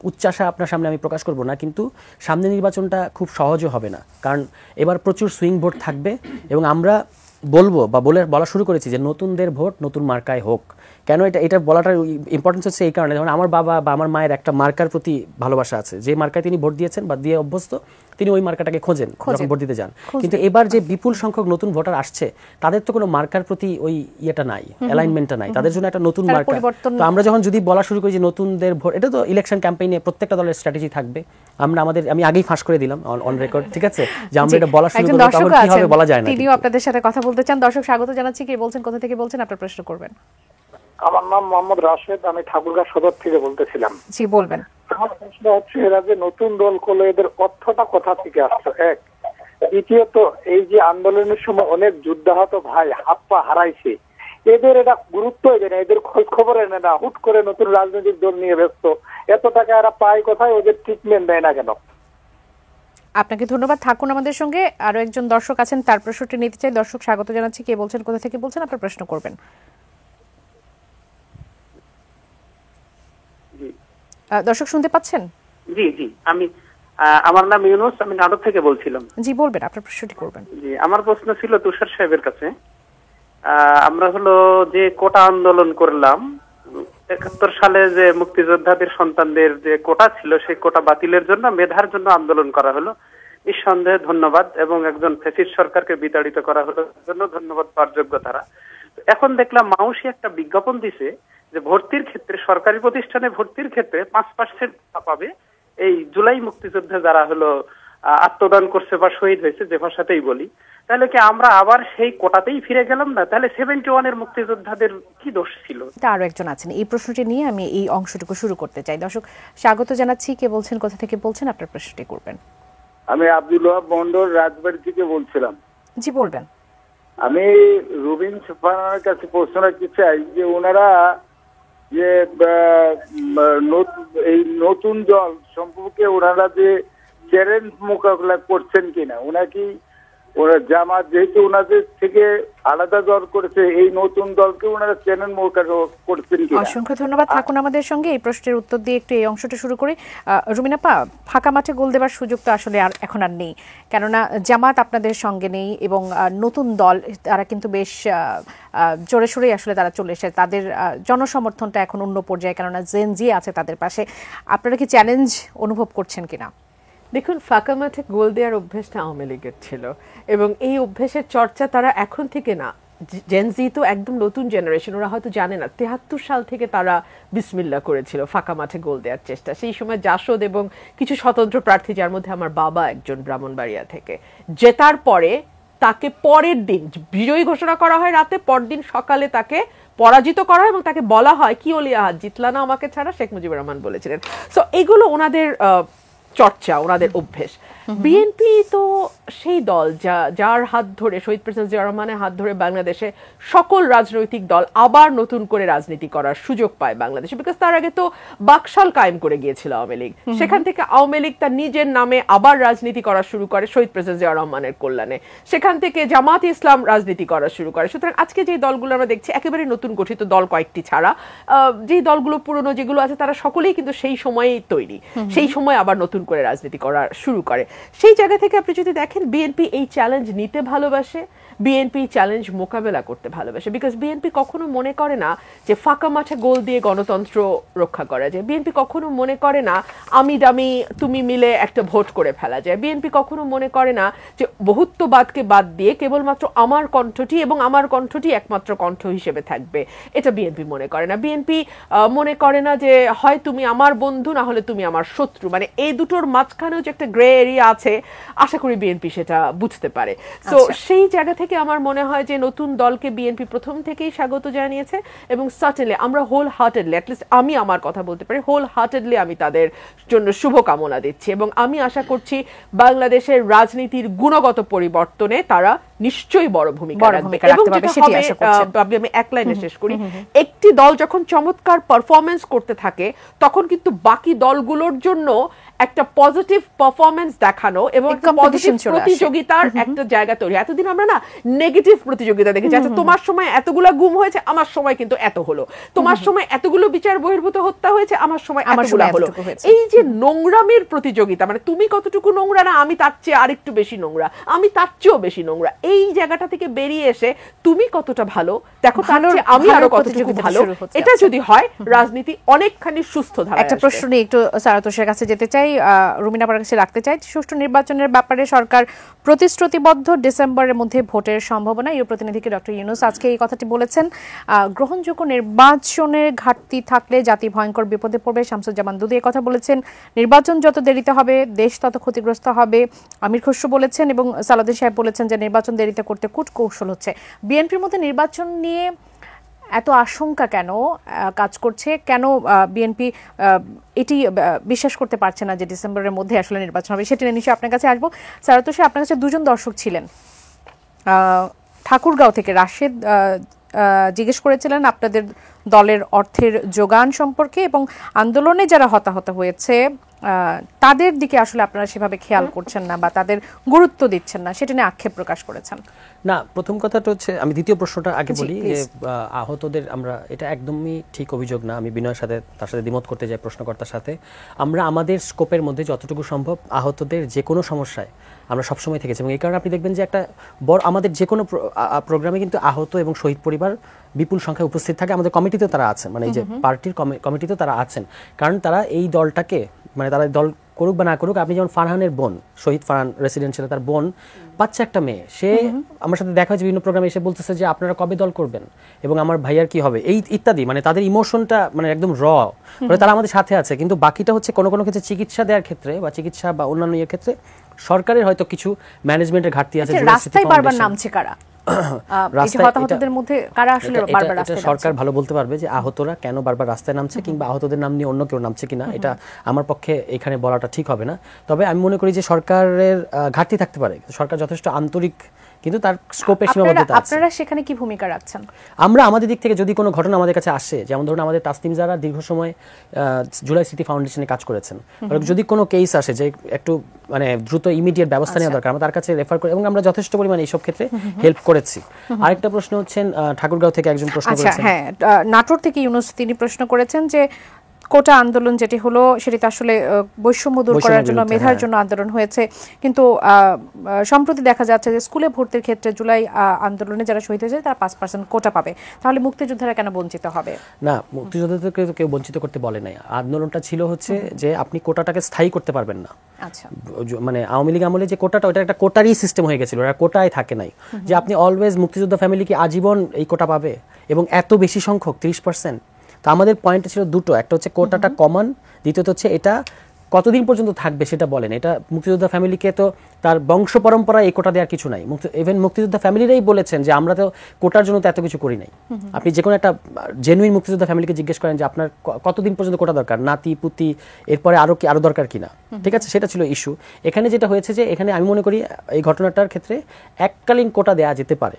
উচ্চাশা আপনার সামনে আমি প্রকাশ করব না, কিন্তু সামনে নির্বাচনটা খুব সহজও হবে না, কারণ এবার প্রচুর সুইং ভোট থাকবে এবং আমরা বলবো বা বলা শুরু করেছি যে নতুনদের ভোট নতুন মার্কায় হোক। কেন এটা বলাটার ইম্পর্টেন্স হচ্ছে এই কারণে, যেমন আমার বাবা বা আমার মায়ের একটা মার্কার প্রতি ভালোবাসা আছে, যে মার্কায় তিনি ভোট দিয়েছেন বা দিয়ে অভ্যস্ত, তিনি ওই মার্কাটাকে খোঁজেন যখন ভোট দিতে যান। কিন্তু এবার যে বিপুল সংখ্যক নতুন ভোটার আসছে, তাদের তো কোনো মার্কার প্রতি ওই ইয়েটা নাই, অ্যালাইনমেন্টটা নাই, তাদের জন্য একটা নতুন মার্কা। তো আমরা যখন যদি বলা শুরু করি যে নতুনদের ভোট, এটা তো ইলেকশন ক্যাম্পেইনে প্রত্যেকটা দলের স্ট্র্যাটেজি থাকবে। আমি আগেই ফাঁস করে দিলাম অন রেকর্ড, ঠিক আছে, যে আমরা এটা বলা শুরু করব, তখন কি হবে বলা যায় না। তিনিও আপনাদের সাথে কথা বলতে চান। দর্শক স্বাগত জানাচ্ছি। কে বলছেন, কোথা থেকে বলছেন, আপনার প্রশ্ন করবেন। আমার নাম মোহাম্মদ রাশেদ, আমি ঠাকুরগাঁ সদর থেকে বলতেছিলাম। জি বলবেন। আমার প্রশ্ন হচ্ছে, এরা যে নতুন দল করলো, এদের অর্থটা কোথা থেকে আসছে? এক, দ্বিতীয়ত, এই যে আন্দোলনের সময় অনেক যুদ্ধাহত ভাই হাত পা হারাইছে, এদের এটা গুরুত্ব দেয় না, এদের খোঁজ খবর এনে না, হুট করে নতুন রাজনৈতিক দল নিয়ে ব্যস্ত। এত টাকা এরা পায় কোথায়? ওদের ট্রিটমেন্ট দেয় না কেন? আপনাকে ধন্যবাদ। থাকুন আমাদের সঙ্গে। আরো একজন দর্শক আছেন, তার প্রশ্নটি নিতে চাই। দর্শক স্বাগত জানাচ্ছি। কে বলছেন, কোথা থেকে বলছেন, আপনার প্রশ্ন করবেন। দর্শক শুনতে পাচ্ছেন? জি জি, আমার নাম ইউনুস, আমি নাটক থেকে বলছিলাম। জি বলবেন, আপনার প্রশ্নটি করবেন। জি, আমার প্রশ্ন ছিল তুষার সাহেবের কাছে। আমরা হলো যে কোটা আন্দোলন করলাম 71 সালে, যে মুক্তিযোদ্ধাদের সন্তানদের যে কোটা ছিল, সেই কোটা বাতিলের জন্য, মেধার জন্য আন্দোলন করা হলো, নিঃসন্দেহে ধন্যবাদ, এবং একজন ফ্যাসিস্ট সরকারকে বিতাড়িত করা হলো, জন্য ধন্যবাদ পাওয়ার যোগ্য তারা। এখন দেখলাম মাউসি একটা বিজ্ঞাপন দিছে যে ভর্তির ক্ষেত্রে, সরকারি প্রতিষ্ঠানে ভর্তির ক্ষেত্রে 5% পাবে এই জুলাই মুক্তিযুদ্ধে যারা হলো আত্মদান করছে বা শহীদ হয়েছে, যে ভাষাতেই বলি। তাহলে কি আমরা আবার সেই কোটাতেই ফিরে গেলাম না? তাহলে 71-এর মুক্তিযোদ্ধাদের কি দোষ ছিল? আরো একজন আছেন, এই প্রশ্নটি নিয়ে আমি এই অংশটুকু শুরু করতে চাই। দর্শক স্বাগত জানাচ্ছি। কে বলছেন, কোথা থেকে বলছেন, আপনার প্রশ্নটি করবেন। আমি আব্দুল ওয়াহাব মন্ডল, রাজবাড়ী থেকে বলছিলাম। জি বলবেন। আমি রুবিন সুফানের কাছে প্রশ্ন রাখতে চাই যে ওনারা যে এই নতুন দল সম্পর্কে ওনারা যে চ্যালেঞ্জ মোকাবেলা করছেন কিনা, ওরা জামাত যেহেতু ওনাদের থেকে আলাদা দল করেছে, এই নতুন দলকে ওনারা চ্যালেঞ্জ মোকাবেলা করছেন কিনা? অসংখ্য ধন্যবাদ। থাকুন আমাদের সঙ্গে। এই প্রশ্নের উত্তর দিয়ে একটু এই অংশটা শুরু করি। রুমিন আপা, ফাঁকা মাঠে গোল দেবার সুযোগ তো আসলে এখন আর নেই, কেননা জামাত আপনাদের সঙ্গে নেই এবং নতুন দল তারা কিন্তু বেশ জোরে সোরেই আসলে তারা চলে এসে, তাদের জনসমর্থনটা এখন অন্য পর্যায়ে, কেননা জেনজি আছে তাদের পাশে। আপনারা কি চ্যালেঞ্জ অনুভব করছেন কিনা? দেখুন, ফাঁকা মাঠে গোল দেওয়ার অভ্যেসটা আওয়ামী লীগের ছিল এবং এই অভ্যেসের চর্চা তারা এখন থেকে না, জেনজি তো একদম নতুন জেনারেশন, ওরা হয়তো জানে না 73 সাল থেকে তারা বিসমিল্লাহ করেছিল ফাঁকা মাঠে গোল দেওয়ার চেষ্টা। সেই সময় জাসদ এবং কিছু স্বতন্ত্র প্রার্থী, যার মধ্যে আমার বাবা একজন, ব্রাহ্মণবাড়িয়া থেকে, জেতার পরে তাকে পরের দিন বিজয়ী ঘোষণা করা হয়, রাতে পরদিন সকালে তাকে পরাজিত করা হয় এবং তাকে বলা হয় কি ওলি আহাদ জিতলা না আমাকে ছাড়া, শেখ মুজিবুর রহমান বলেছিলেন। সো এগুলো ওনাদের চর্চা, ওনাদের অভ্যেস। বিএনপি তো সেই দল যার হাত ধরে শহীদ প্রেসিডেন্ট জিয়াউর রহমানের হাত ধরে বাংলাদেশে সকল রাজনৈতিক দল আবার নতুন করে রাজনীতি করার সুযোগ পায় বাংলাদেশে, বিকজ তার আগে তো বাকশাল কায়েম করে গিয়েছিল আওয়ামী লীগ। সেখান থেকে আওয়ামী লীগ তার নিজের নামে আবার রাজনীতি করা শুরু করে শহীদ প্রেসিডেন্ট জিয়াউর রহমানের কল্যাণে। সেখান থেকে জামাত ইসলাম রাজনীতি করা শুরু করে। সুতরাং আজকে যে দলগুলো আমরা দেখছি একেবারে নতুন গঠিত দল কয়েকটি ছাড়া, যে দলগুলো পুরনো যেগুলো আছে তারা সকলেই কিন্তু সেই সময়েই তৈরি, সেই সময় আবার নতুন করে রাজনীতি করা শুরু করে। সেই জায়গা থেকে আপনি যদি দেখেন বিএনপি এই চ্যালেঞ্জ নিতে ভালোবাসে, বিএনপি চ্যালেঞ্জ মোকাবেলা করতে ভালোবাসে, বিকজ বিএনপি কখনো মনে করে না যে ফাঁকা মাঠে গোল দিয়ে গণতন্ত্র রক্ষা করা যায়। বিএনপি কখনো মনে করে না আমি দামি তুমি মিলে একটা ভোট করে ফেলা যায়। বিএনপি কখনো মনে করে না যে বহুত্ববাদকে বাদ দিয়ে কেবলমাত্র আমার কণ্ঠটি এবং আমার কণ্ঠটি একমাত্র কণ্ঠ হিসেবে থাকবে, এটা বিএনপি মনে করে না। বিএনপি মনে করে না যে হয় তুমি আমার বন্ধু না হলে তুমি আমার শত্রু, মানে এই দুটোর মাঝখানেও যে একটা গ্রে এরিয়া আছে, আশা করি বিএনপি সেটা বুঝতে পারে। তো সেই জায়গা থেকে আমার মনে হয় যে নতুন দলকে বিএনপি প্রথম থেকেই স্বাগত জানিয়েছে এবং সার্টেনলি আমরা হোল হার্টেডলি, অ্যাটলিস্ট আমি আমার কথা বলতে পারি, হোল হার্টেডলি আমি তাদের জন্য শুভকামনা দিচ্ছি এবং আমি আশা করছি বাংলাদেশের রাজনীতির গুণগত পরিবর্তনে তারা নিশ্চয়ই বড় ভূমিকা রাখবে। এবং আমি এক লাইনে শেষ করি, একটি দল যখন চমৎকার পারফরমেন্স করতে থাকে তখন কিন্তু বাকি দলগুলোর জন্য একটা পজিটিভ পারফরমেন্স দেখানো এবং পজিটিভ প্রতিযোগিতার একটা জায়গা তৈরি। এতদিন আমরা না নেগেটিভ প্রতিযোগিতা দেখেছি, আচ্ছা তোমার সময় এতগুলা গুম হয়েছে, আমার সময় কিন্তু এত হলো, তোমার সময় এতগুলো বিচার বহির্ভূত হত্যা হয়েছে, আমার সময় এতগুলা হলো। এই যে নোংরামের প্রতিযোগিতা, মানে তুমি কতটুকু নোংরা না আমি তার চেয়ে আরেকটু বেশি নোংরা, আমি তার চেয়েও বেশি নোংরা, এই জায়গাটা থেকে বেরিয়ে এসে তুমি কতটা ভালো দেখো তার চেয়ে আমি আরো কতটুকু ভালো, এটা যদি হয় রাজনীতি অনেকখানি সুস্থ ধারায়। একটা প্রশ্ন নিয়ে একটু সারাতোষের কাছে যেতে চাই, রুমিনা আপার কাছে রাখতে চাই। সুষ্ঠু নির্বাচনের ব্যাপারে সরকার প্রতিশ্রুতিবদ্ধ, ডিসেম্বরের মধ্যে ভোটের সম্ভাবনা। ইউ প্রতিনিধিকে ডক্টর ইউনূস আজকে এই কথাটি বলেছেন। গ্রহণযোগ্য নির্বাচনের ঘাটতি থাকলে জাতি ভয়ঙ্কর বিপদে পড়বে, শামসুজ্জামান দুদু এই কথা বলেছেন। নির্বাচন যত দেরিতে হবে দেশ তত ক্ষতিগ্রস্ত হবে, আমির খসরু বলেছেন এবং সালাউদ্দিন সাহেব বলেছেন যে নির্বাচন দেরিতে করতে কূটকৌশল হচ্ছে। বিএনপির মধ্যে নির্বাচন নিয়ে এত আশঙ্কা কেন কাজ করছে? কেন বিএনপি এটি বিশ্বাস করতে পারছে না যে ডিসেম্বরের মধ্যে আসলে নির্বাচন হবে? সেটি নিয়ে নিশ্চয়ই আপনার কাছে আসবো। সারাতোষে আপনার কাছে দুজন দর্শক ছিলেন ঠাকুরগাঁও থেকে, রাশেদ জিজ্ঞেস করেছিলেন আপনাদের দলের অর্থের যোগান সম্পর্কে এবং আন্দোলনে যারা হতাহত হয়েছে তাদের দিকে আসলে আপনারা সেভাবে খেয়াল করছেন না বা তাদের গুরুত্ব দিচ্ছেন না, সেটা নিয়ে আক্ষেপ প্রকাশ করেছেন। না, প্রথম কথাটা হচ্ছে, আমি দ্বিতীয় প্রশ্নটা আগে বলি যে আহতদের, আমরা এটা একদমই ঠিক অভিযোগ না, আমি বিনয়ের সাথে তার সাথে দ্বিমত করতে যাই প্রশ্নকর্তার সাথে। আমরা আমাদের স্কোপের মধ্যে যতটুকু সম্ভব আহতদের যে কোনো সমস্যায় আমরা সবসময় থেকেছি এবং এই কারণে আপনি দেখবেন যে একটা বড় আমাদের যে কোনো প্রোগ্রামে কিন্তু আহত এবং শহীদ পরিবার বিপুল সংখ্যায় উপস্থিত থাকে। আমাদের কমিটিতেও তারা আছেন, মানে এই যে পার্টির কমিটিতেও তারা আছেন, কারণ তারা এই দলটাকে, মানে তারা দল করুক বা না করুক, আপনি যেমন ফারহানের বোন, শহীদ ফারহান রেসিডেন্সিয়ালে তার বোন, বাচ্চা একটা মেয়ে, সে আমার সাথে দেখা হয়েছে বিভিন্ন প্রোগ্রামে এসে বলতেছে যে আপনারা কবে দল করবেন এবং আমার ভাইয়ার কি হবে, এই ইত্যাদি, মানে তাদের ইমোশনটা মানে একদম তারা আমাদের সাথে আছে। কিন্তু বাকিটা হচ্ছে কোনো কোনো ক্ষেত্রে চিকিৎসা দেওয়ার ক্ষেত্রে বা চিকিৎসা বা অন্যান্য ইয়ের ক্ষেত্রে সরকারের হয়তো কিছু ম্যানেজমেন্টের ঘাটতি আছে। রাস্তায় বারবার নামছে কারা? সরকার ভালো বলতে পারবে যে আহতরা কেন বারবার রাস্তায় নামছে কিংবা আহতদের নাম নিয়ে অন্য কেউ নামছে কিনা, এটা আমার পক্ষে এখানে বলাটা ঠিক হবে না। তবে আমি মনে করি যে সরকারের ঘাটতি থাকতে পারে, সরকার যথেষ্ট আন্তরিক, কিন্তু তার স্কোপে সীমাবদ্ধতা আছে। আপনারা সেখানে কি ভূমিকা রাখছেন? আমরা আমাদের দিক থেকে যদি কোনো ঘটনা আমাদের কাছে আসে, যেমন ধরুন আমাদের তাসনিম যারা দীর্ঘ সময় জুলাই স্মৃতি ফাউন্ডেশনে কাজ করেছেন, যদি কোনো কেস আসে যে একটু মানে দ্রুত ইমিডিয়েট ব্যবস্থা নেওয়া দরকার, আমরা তার কাছে রেফার করি এবং আমরা যথেষ্ট পরিমাণে এইসব ক্ষেত্রে হেল্প করেছি। আরেকটা প্রশ্ন হচ্ছেন ঠাকুরগাঁও থেকে একজন প্রশ্ন করেছেন, হ্যাঁ নাটোর থেকে ইউনূস, তিনি প্রশ্ন করেছেন যে কোটা আন্দোলন যেটি হলো সেটি তো আসলে বৈষম্য দূর করার জন্য, মেধার জন্য আন্দোলন হয়েছে, কিন্তু সম্প্রতি দেখা যাচ্ছে যে স্কুলে ভর্তির ক্ষেত্রে জুলাই আন্দোলনে যারা শহীদ হয়েছে তারা 5% কোটা পাবে, তাহলে মুক্তিযোদ্ধারা কেন বঞ্চিত হবে? না, মুক্তিযোদ্ধাদেরকে কেউ বঞ্চিত করতে বলে নাই। আন্দোলনটা ছিল হচ্ছে যে আপনি কোটাটাকে স্থায়ী করতে পারবেন না। আচ্ছা, মানে আওয়ামী লীগ আমলে যে কোটাটা, ওটা একটা কোটারই সিস্টেম হয়ে গেছিল, ওরা কোটায় থাকে নাই যে আপনি অলওয়েজ মুক্তিযোদ্ধা ফ্যামিলি কি আজীবন এই কোটা পাবে এবং এত বেশি সংখ্যক 30%। তো আমাদের পয়েন্ট ছিল দুটো, একটা হচ্ছে কোটাটা কমন, দ্বিতীয়ত হচ্ছে এটা কতদিন পর্যন্ত থাকবে সেটা বলেন। এটা মুক্তিযোদ্ধা ফ্যামিলিকে তো তার বংশ পরম্পরায় এই কোটা দেওয়ার কিছু নাই। ইভেন মুক্তিযোদ্ধা ফ্যামিলিরাই বলেছেন যে আমরা তো কোটার জন্য তো এত কিছু করি নাই। আপনি যে কোনো একটা জেনুইন মুক্তিযোদ্ধা ফ্যামিলিকে জিজ্ঞেস করেন যে আপনার কতদিন পর্যন্ত কোটা দরকার, নাতি পুতি এরপরে আরো দরকার কিনা, ঠিক আছে, সেটা ছিল ইস্যু। এখানে যেটা হয়েছে যে এখানে আমি মনে করি এই ঘটনাটার ক্ষেত্রে এককালীন কোটা দেওয়া যেতে পারে।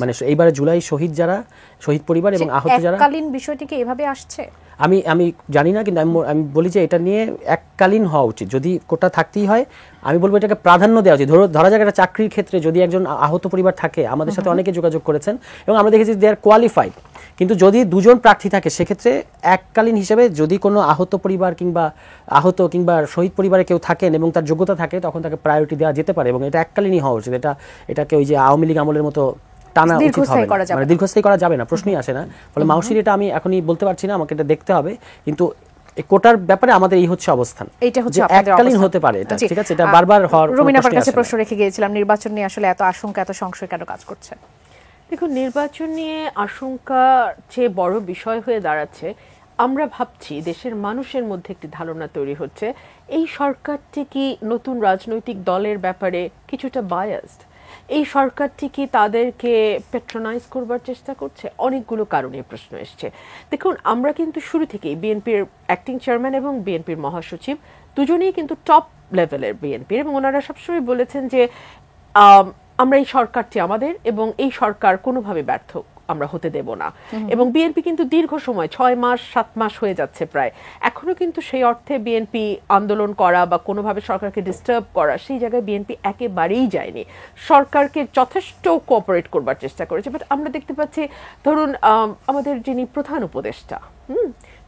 মানে এইবারে জুলাই যারা শহীদ পরিবার এবং আহত যারা, এককালীন বিষয়টিকে এভাবে আসছে আমি জানি না, কিন্তু আমি বলি যে এটা নিয়ে এককালীন হওয়া উচিত। যদি কোটা থাকতেই হয় আমি বলবো এটাকে প্রাধান্য দেওয়া উচিত। ধরা যাক একটা চাকরির ক্ষেত্রে যদি একজন আহত পরিবার থাকে, আমাদের সাথে অনেকে যোগাযোগ করেছেন এবং আমরা দেখেছি দে আর কোয়ালিফাইড, কিন্তু যদি দুজন প্রার্থী থাকে সেক্ষেত্রে এককালীন হিসেবে যদি কোনো আহত পরিবার কিংবা শহীদ পরিবারে কেউ থাকেন এবং তার যোগ্যতা থাকে তখন তাকে প্রায়োরিটি দেওয়া যেতে পারে এবং এটা এককালীনই হওয়া উচিত। এটাকে ওই যে আওয়ামী লীগ আমলের মতো টানা উচিত হবে না, মানে দীর্ঘস্থায়ী করা যাবে না, প্রশ্নই আসে না। ফলে মাউসির এটা আমি এখনই বলতে পারছি না, আমাকে এটা দেখতে হবে। কিন্তু কোটার ব্যাপারে আমাদের এই হচ্ছে অবস্থান, এইটা হচ্ছে আপনাদের এককালীন হতে পারে এটা, ঠিক আছে, এটা বারবার হওয়ার। রুমিনাপার কাছে প্রশ্ন রেখে গিয়েছিলাম, নির্বাচন নিয়ে আসলে এত আশঙ্কা এত সংশয় কেন কাজ করছে? দেখুন, নির্বাচন নিয়ে আশঙ্কা চেয়ে বড় বিষয় হয়ে দাঁড়াচ্ছে, আমরা ভাবছি দেশের মানুষের মধ্যে একটি ধারণা তৈরি হচ্ছে এই সরকারটি কি নতুন রাজনৈতিক দলের ব্যাপারে কিছুটা বায়াসড, এই সরকারটি কি তাদেরকে প্যাট্রোনাইজ করবার চেষ্টা করছে। অনেকগুলো কারণে প্রশ্ন এসছে। দেখুন, আমরা কিন্তু শুরু থেকেই বিএনপির অ্যাক্টিং চেয়ারম্যান এবং বিএনপির মহাসচিব দুজনেই কিন্তু টপ লেভেলের বিএনপির, এবং ওনারা সবসময় বলেছেন যে আমরা এই সরকারটি আমাদের এবং এই সরকার কোনোভাবে ব্যর্থ আমরা হতে দেব না। এবং বিএনপি কিন্তু দীর্ঘ সময় 6 মাস 7 মাস হয়ে যাচ্ছে প্রায়, এখনো কিন্তু সেই অর্থে বিএনপি আন্দোলন করা বা কোনোভাবে সরকারকে ডিস্টার্ব করা সেই জায়গায় বিএনপি একেবারেই যায়নি, সরকারকে যথেষ্ট কোঅপারেট করবার চেষ্টা করেছে। বাট আমরা দেখতে পাচ্ছি, ধরুন আমাদের যিনি প্রধান উপদেষ্টা,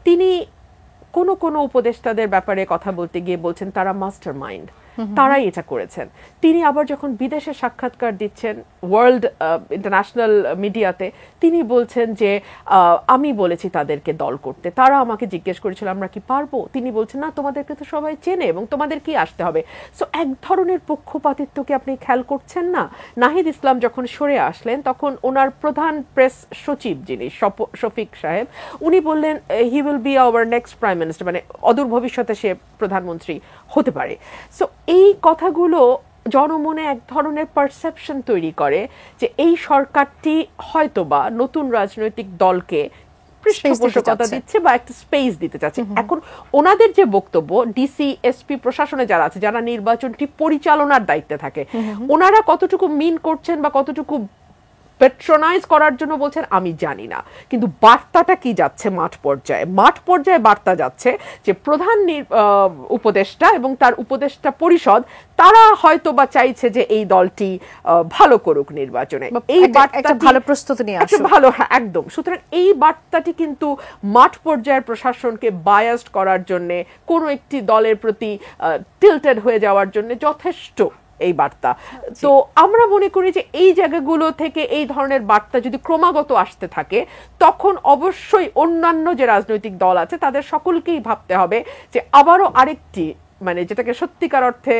তিনি কোন উপদেষ্টাদের ব্যাপারে কথা বলতে গিয়ে বলছেন তারা মাস্টার মাইন্ড, তারাই এটা করেছেন। তিনি আবার যখন বিদেশে সাক্ষাৎকার দিচ্ছেন ওয়ার্ল্ড ইন্টারন্যাশনাল মিডিয়াতে, তিনি বলছেন যে আমি বলেছি তাদেরকে দল করতে, তারা আমাকে জিজ্ঞেস করেছিল আমরা কি পারবো, তিনি বলছেন না তোমাদেরকে তো সবাই চেনে এবং তোমাদের কি আসতে হবে। সো এক ধরনের পক্ষপাতিত্বকে আপনি খেয়াল করছেন না। নাহিদ ইসলাম যখন সরে আসলেন তখন ওনার প্রধান প্রেস সচিব যিনি শফিক সাহেব, উনি বললেন he will be hour next prime minister, মানে অদূর ভবিষ্যতে সে প্রধানমন্ত্রী হতে পারে। সো এই কথাগুলো জনমনে এক ধরনের পারসেপশন তৈরি করে যে এই সরকারটি হয়তোবা নতুন রাজনৈতিক দলকে পৃষ্ঠপোষকতা দিচ্ছে বা একটা স্পেস দিতে চাচ্ছে। এখন ওনাদের যে বক্তব্য, ডিসি এসপি প্রশাসনে যারা আছে, যারা নির্বাচনটি পরিচালনার দায়িত্বে থাকে, ওনারা কতটুকু মিন করছেন বা কতটুকু প্যাট্রোনাইজ করার জন্য বলছেন আমি জানি না, কিন্তু বার্তাটা কি যাচ্ছে মাঠ পর্যায়ে বার্তা যাচ্ছে যে প্রধান উপদেষ্টা এবং তার উপদেষ্টা পরিষদ তারা হয়তো বা চাইছে যে এই দলটি ভালো করুক নির্বাচনে, এই বার্তা ভালো প্রস্তুতি নিয়ে আসুক, ভালো, হ্যাঁ একদম। সুতরাং এই বার্তাটি কিন্তু মাঠ পর্যায়ের প্রশাসনকে বায়াসড করার জন্য, কোনো একটি দলের প্রতি টিল্টেড হয়ে যাওয়ার জন্য যথেষ্ট এই বার্তা। তো আমরা মনে করি যে এই জায়গাগুলো থেকে এই ধরনের বার্তা যদি ক্রমাগত আসতে থাকে তখন অবশ্যই অন্যান্য যে রাজনৈতিক দল আছে তাদের সকলকেই ভাবতে হবে যে আবারও আরেকটি, মানে যেটাকে সত্যিকার অর্থে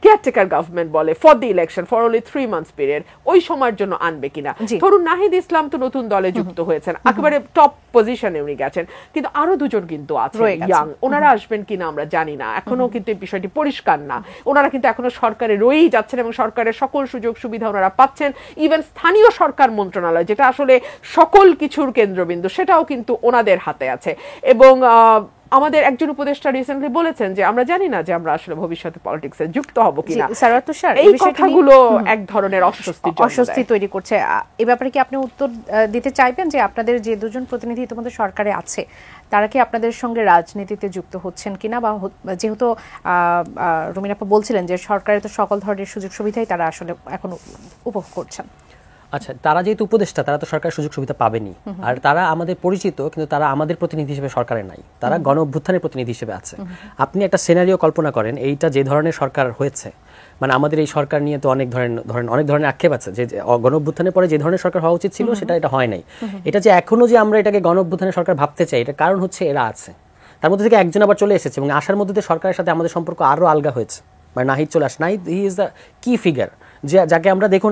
কেয়ারটেকার গভর্নমেন্ট বলে, for the election for only 3 months period, ওই সময়ের জন্য আনবে কিনা। ধরুন নাহিদ ইসলাম তো নতুন দলে যুক্ত হয়েছেন, একেবারে টপ পজিশনে উনি গেছেন, কিন্তু আরো দুজন কিন্তু আছে ইয়াং, ওনারা আসবেন কিনা আমরা জানি না, এখনো কিন্তু এই বিষয়টি পরিষ্কার না। ওনারা কিন্তু এখনো সরকারে রয়েই যাচ্ছেন এবং সরকারের সকল সুযোগ সুবিধা ওনারা পাচ্ছেন। ইভেন স্থানীয় সরকার মন্ত্রণালয়, যেটা আসলে সকল কিছুর কেন্দ্রবিন্দু, সেটাও কিন্তু ওনাদের হাতে আছে। এবং আমাদের একজন উপদেষ্টা রিসেন্টলি বলেছেন যে আমরা জানি না যে আমরা আসলে ভবিষ্যতে পলিটিক্সে যুক্ত হব কিনা। এই কথাগুলো এক ধরনের অস্বস্তি তৈরি করছে। এই ব্যাপারে কি আপনি উত্তর দিতে চাইবেন যে আপনাদের যে দুজন প্রতিনিধি ইতিমধ্যে সরকারে আছে তারা কি আপনাদের সঙ্গে রাজনীতিতে যুক্ত হচ্ছেন কিনা, বা যেহেতু রুমিনাপা বলছিলেন যে সরকারের তো সকল ধরনের সুযোগ সুবিধাই তারা আসলে এখন উপভোগ করছেন। আচ্ছা, তারা যেহেতু উপদেষ্টা তারা তো সরকারের সুযোগ সুবিধা পাবেনি, আর তারা আমাদের পরিচিত, কিন্তু তারা আমাদের প্রতিনিধি হিসেবে সরকারে নাই, তারা গণ অভ্যুত্থানের প্রতিনিধি হিসেবে আছে। আপনি একটা সিনারিও কল্পনা করেন, এইটা যে ধরনের সরকার হয়েছে, মানে আমাদের এই সরকার নিয়ে তো অনেক ধরনের আক্ষেপ আছে যে গণ অভ্যুত্থানের পরে যে ধরনের সরকার হওয়া উচিত ছিল এটা হয় নাই। এটা যে এখনো যে আমরা এটাকে গণ অভ্যুত্থানের সরকার ভাবতে চাই, এটা কারণ হচ্ছে এরা আছে, তার মধ্যে থেকে একজন আবার চলে এসেছে, এবং আসার মধ্যে সরকারের সাথে আমাদের সম্পর্ক আরো আলগা হয়েছে। মানে নাহিদ চলে নাহিদ হি ইজ দ্য কি ফিগার যাকে আমরা দেখুন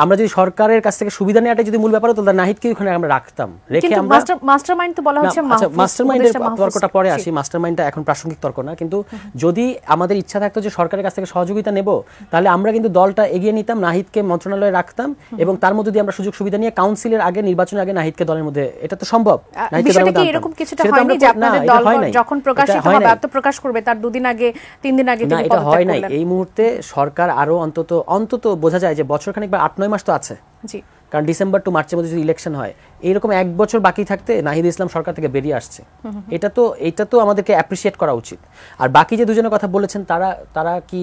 আমরা যদি সরকারের কাছ থেকে সুবিধা নেওয়াটা যদি মূল ব্যাপার হতো তাহলে নাহিদকে ওখানে আমরা রাখতাম, রেখে আমরা মাস্টারমাইন্ড তো বলা হচ্ছে মাস্টারমাইন্ডের তর্কটা পরে আসি, মাস্টারমাইন্ডটা এখন প্রাসঙ্গিক তর্ক না, কিন্তু যদি আমাদের ইচ্ছা থাকতো যে সরকারের কাছ থেকে সহযোগিতা নেব তাহলে আমরা কিন্তু দলটা এগিয়ে নিতাম, নাহিদকে মন্ত্রণালয়ে রাখতাম এবং তার মধ্যে দিয়ে আমরা সুযোগ সুবিধা নিয়ে কাউন্সিলের আগে, নির্বাচনের আগে নাহিদকে দলের মধ্যে, এটা তো সম্ভব। বিষয়টা কি এরকম কিছুটা হয়নি যে আপনাদের দল যখন প্রকাশিত হবে আত্মপ্রকাশ করবে তার 2 দিন আগে 3 দিন আগে তিনি এটা হয় নাই। এই মুহূর্তে সরকার আরো অন্তত বোঝা যায় যে বছরখানেক বা 8-9 মাস তো আছে, জি, কারণ ডিসেম্বর টু মার্চের মধ্যে যদি ইলেকশন হয়, এইরকম 1 বছর বাকি থাকতে নাহিদ ইসলাম সরকার থেকে বেরিয়ে আসছে, এটা তো আমাদেরকে অ্যাপ্রিসিয়েট করা উচিত। আর বাকি যে দুজনের কথা বলেছেন তারা কি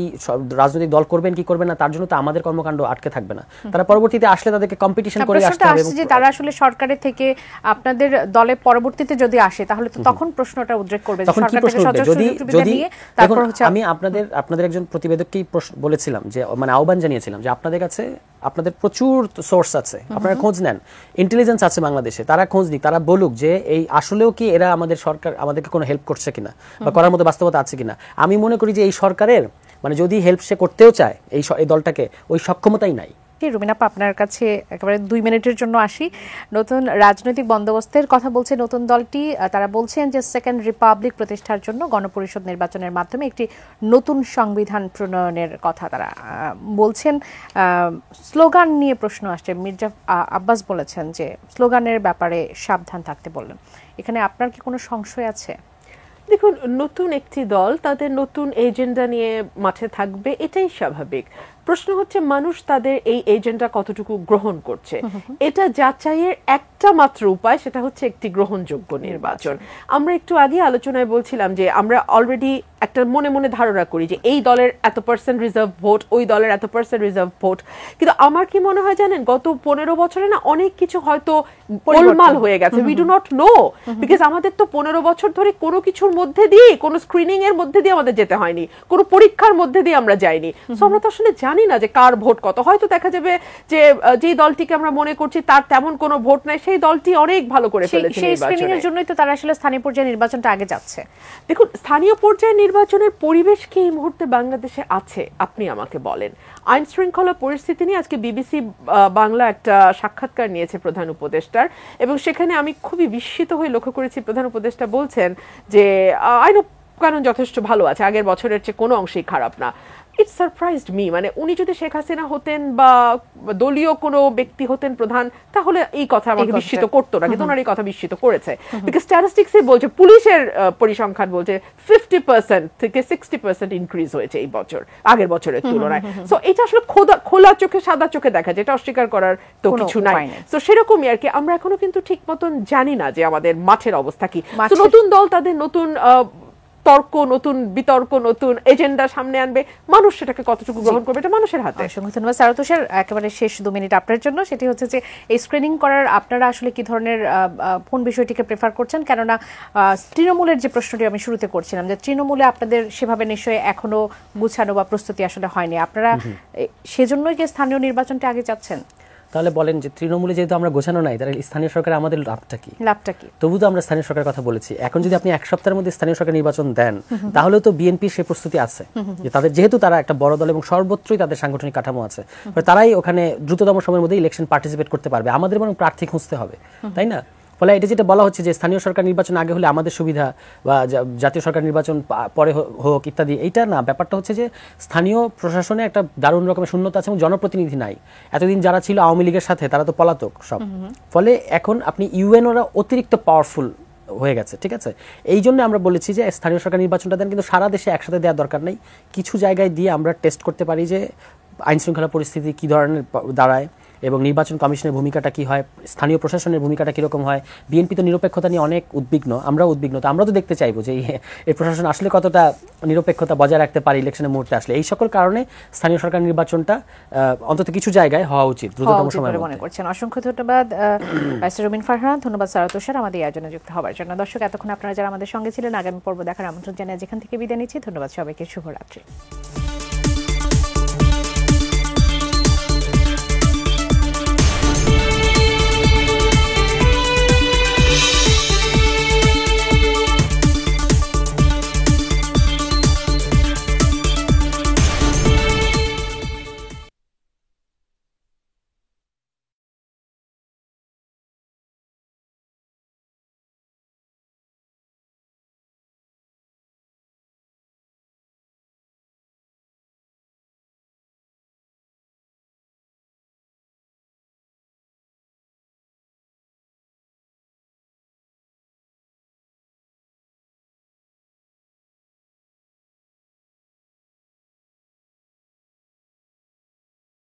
রাজনৈতিক দল করবেন কি করবেন না তার জন্য তো আমাদের কর্মকাণ্ড আটকে থাকবে না, তারা পরবর্তীতে আসলে তাদেরকে কম্পিটিশন করে আসতে হবে। যে তারা আসলে সরকারের থেকে আপনাদের দলে পরবর্তীতে যদি আসে তাহলে তো তখন প্রশ্নটা উদ্রেক করবে যে সরকার থেকে সুবিধা নিয়ে তারপর হচ্ছে আমি আপনাদের একজন প্রতিবেদককেই বলেছিলাম যে মানে আহ্বান জানিয়েছিলাম যে আপনাদের কাছে আপনাদের প্রচুর সোর্স আছে, আপনারা খোঁজ নেন, ইন্টেলিজেন্স আছে বাংলাদেশে, তারা খোঁজ নিক, তারা বলুক যে এই আসলেও কি এরা আমাদের সরকার আমাদেরকে কোনো হেল্প করছে কিনা বা করার মতো বাস্তবতা আছে কিনা। আমি মনে করি যে এই সরকারের মানে যদি হেল্প সে করতেও চায় এই দলটাকে, ওই সক্ষমতাই নাই। রুমিনা আপা, আপনার কাছে একেবারে 2 মিনিটের জন্য আসি। নতুন রাজনৈতিক বন্দোবস্তের কথা বলছে নতুন দলটি, তারা বলছেন যে সেকেন্ড রিপাবলিক প্রতিষ্ঠার জন্য গণপরিষদ নির্বাচনের মাধ্যমে একটি নতুন সংবিধান প্রণয়নের কথা তারা বলছেন। স্লোগান নিয়ে প্রশ্ন আসছে, মির্জা আব্বাস বলেছেন যে স্লোগানের ব্যাপারে সাবধান থাকতে বললেন, এখানে আপনার কি কোনো সংশয় আছে? দেখুন, নতুন একটি দল তাদের নতুন এজেন্ডা নিয়ে মাঠে থাকবে, এটাই স্বাভাবিক। প্রশ্ন হচ্ছে মানুষ তাদের এই এজেন্ডা কতটুকু গ্রহণ করছে, এটা যাচাইয়ের একটা মাত্র উপায়, সেটা হচ্ছে একটি গ্রহণযোগ্য নির্বাচন। আমরা একটু আগে আলোচনায় বলছিলাম যে আমরা অলরেডি একটা মনে মনে ধারণা করি যে এই দলের এত% রিজার্ভ ভোট, ওই দলের এত% রিজার্ভ ভোট, কিন্তু আমার কি মনে হয় জানেন, গত 15 বছরে না অনেক কিছু হয়তো গোলমাল হয়ে গেছে। We do not know, because আমাদের তো 15 বছর ধরে কোনো কিছুর মধ্যে দিয়ে, কোনো স্ক্রিনিং এর মধ্যে দিয়ে আমাদের যেতে হয়নি, কোনো পরীক্ষার মধ্যে দিয়ে আমরা যাইনি। সো আমরা তো আসলে জানি না যে কার ভোট কত। হয়তো দেখা যাবে যে যে দলটিকে আমরা মনে করছি তার তেমন কোনো ভোট নাই, সেই দলটি অনেক ভালো করে ফেলেছে। সেই স্ক্রিনিং এর জন্যই তো তারা আসলে স্থানীয় পর্যায়ে নির্বাচনটা আগে যাচ্ছে। দেখুন, স্থানীয় পর্যায়ে নির্বাচনের পরিবেশ কি এই মুহূর্তে বাংলাদেশে আছে আপনি আমাকে বলেন। আইন শৃঙ্খলা পরিস্থিতি নিয়ে আজকে বিবিসি বাংলা একটা সাক্ষাৎকার নিয়েছে প্রধান উপদেষ্টার, এবং সেখানে আমি খুবই বিস্মিত হয়ে লক্ষ্য করেছি প্রধান উপদেষ্টা বলছেন যে আইন কানুন যথেষ্ট ভালো আছে, আগের বছরের চেয়ে কোনো অংশেই খারাপ না। ইট সারপ্রাইজড মি, মানে উনি যদি শেখ হাসিনা হতেন বা দলীয় কোনো ব্যক্তি হতেন প্রধান, তাহলে এই কথা আমাকে বিস্মিত করতো না, কিন্তু ওনার এই কথা বিস্মিত করেছে। বিকজ স্ট্যাটিস্টিক্সে বলছে, পুলিশের পরিসংখ্যান বলছে 50% থেকে 60% ইনক্রিজ হয়েছে এই বছর আগের বছরের তুলনায়। সো এটা আসলে খোলা চোখে সাদা চোখে দেখা যায়, এটা অস্বীকার করার তো কিছু নাই। তো সেরকমই আর কি, আমরা এখনো কিন্তু ঠিক মতন জানি না যে আমাদের মাঠের অবস্থা কি। নতুন দল তাদের নতুন তর্ক, নতুন বিতর্ক, নতুন এজেন্ডা সামনে আনবে, মানুষ সেটাকে কতটুকু গ্রহণ করবে এটা মানুষের হাতে। ধন্যবাদ সারা তুষার। একেবারে শেষ 2 মিনিট আপনার জন্য, সেটি হচ্ছে যে এই স্ক্রিনিং করার আপনারা আসলে কি ধরনের কোন বিষয়টিকে প্রেফার করছেন? কেননা তৃণমূলের যে প্রশ্নটি আমি শুরুতে করছিলাম যে তৃণমূলে আপনাদের সেভাবে নিশ্চয়ই এখনো গুছানো বা প্রস্তুতি আসলে হয়নি, আপনারা সেজন্যই কি স্থানীয় নির্বাচনটা আগে চাচ্ছেন? তাহলে বলেন যে তৃণমূলে যেহেতু আমরা গোছানো নাই, তাহলে স্থানীয় সরকারে আমাদের লাভটা কি? তবু তো আমরা স্থানীয় সরকারের কথা বলেছি। এখন যদি আপনি 1 সপ্তাহের মধ্যে স্থানীয় সরকার নির্বাচন দেন, তাহলে তো বিএনপির সেই প্রস্তুতি আছে যে তাদের, যেহেতু তারা একটা বড় দল এবং সর্বত্রই তাদের সাংগঠনিক কাঠামো আছে, তারাই ওখানে দ্রুততম সময়ের মধ্যে ইলেকশন পার্টিসিপেট করতে পারবে। আমাদের বরং প্রার্থী খুঁজতে হবে, তাই না? ফলে এটা যেটা বলা হচ্ছে যে স্থানীয় সরকার নির্বাচন আগে হলে আমাদের সুবিধা বা জাতীয় সরকার নির্বাচন পরে হোক ইত্যাদি, এইটা না। ব্যাপারটা হচ্ছে যে স্থানীয় প্রশাসনে একটা দারুণ রকমের শূন্যতা আছে এবং জনপ্রতিনিধি নাই। এতদিন যারা ছিল আওয়ামী লীগের সাথে, তারা তো পলাতক সব। ফলে এখন আপনি ইউএনওরা অতিরিক্ত পাওয়ারফুল হয়ে গেছে, ঠিক আছে? এই জন্য আমরা বলেছি যে স্থানীয় সরকার নির্বাচনটা দেন, কিন্তু সারা দেশে একসাথে দেওয়ার দরকার নেই। কিছু জায়গায় দিয়ে আমরা টেস্ট করতে পারি যে আইন শৃঙ্খলা পরিস্থিতি কী ধরনের দাঁড়ায় এবং নির্বাচন কমিশনের ভূমিকাটা কি হয়, স্থানীয় প্রশাসনের ভূমিকাটা কীরকম হয়। বিএনপি তো নিরপেক্ষতা নিয়ে অনেক উদ্বিগ্ন, আমরাও উদ্বিগ্ন। তো আমরা তো দেখতে চাইবো যে এই প্রশাসন আসলে কতটা নিরপেক্ষতা বজায় রাখতে পারে ইলেকশনের মুহূর্তে আসলে। এই সকল কারণে স্থানীয় সরকার নির্বাচনটা অন্তত কিছু জায়গায় হওয়া উচিত দ্রুততম সময়ে মনে করছেন। অসংখ্য ধন্যবাদ রুমিন ফারহানা, ধন্যবাদ সারা তুষার আমাদের আয়োজনে যুক্ত হওয়ার জন্য। দর্শক, এতক্ষণ আপনারা যারা আমাদের সঙ্গে ছিলেন, আগামী পর্ব দেখার আমন্ত্রণ জানিয়ে যেখান থেকে বিদায় নিচ্ছি। ধন্যবাদ সবাইকে, শুভরাত্রি।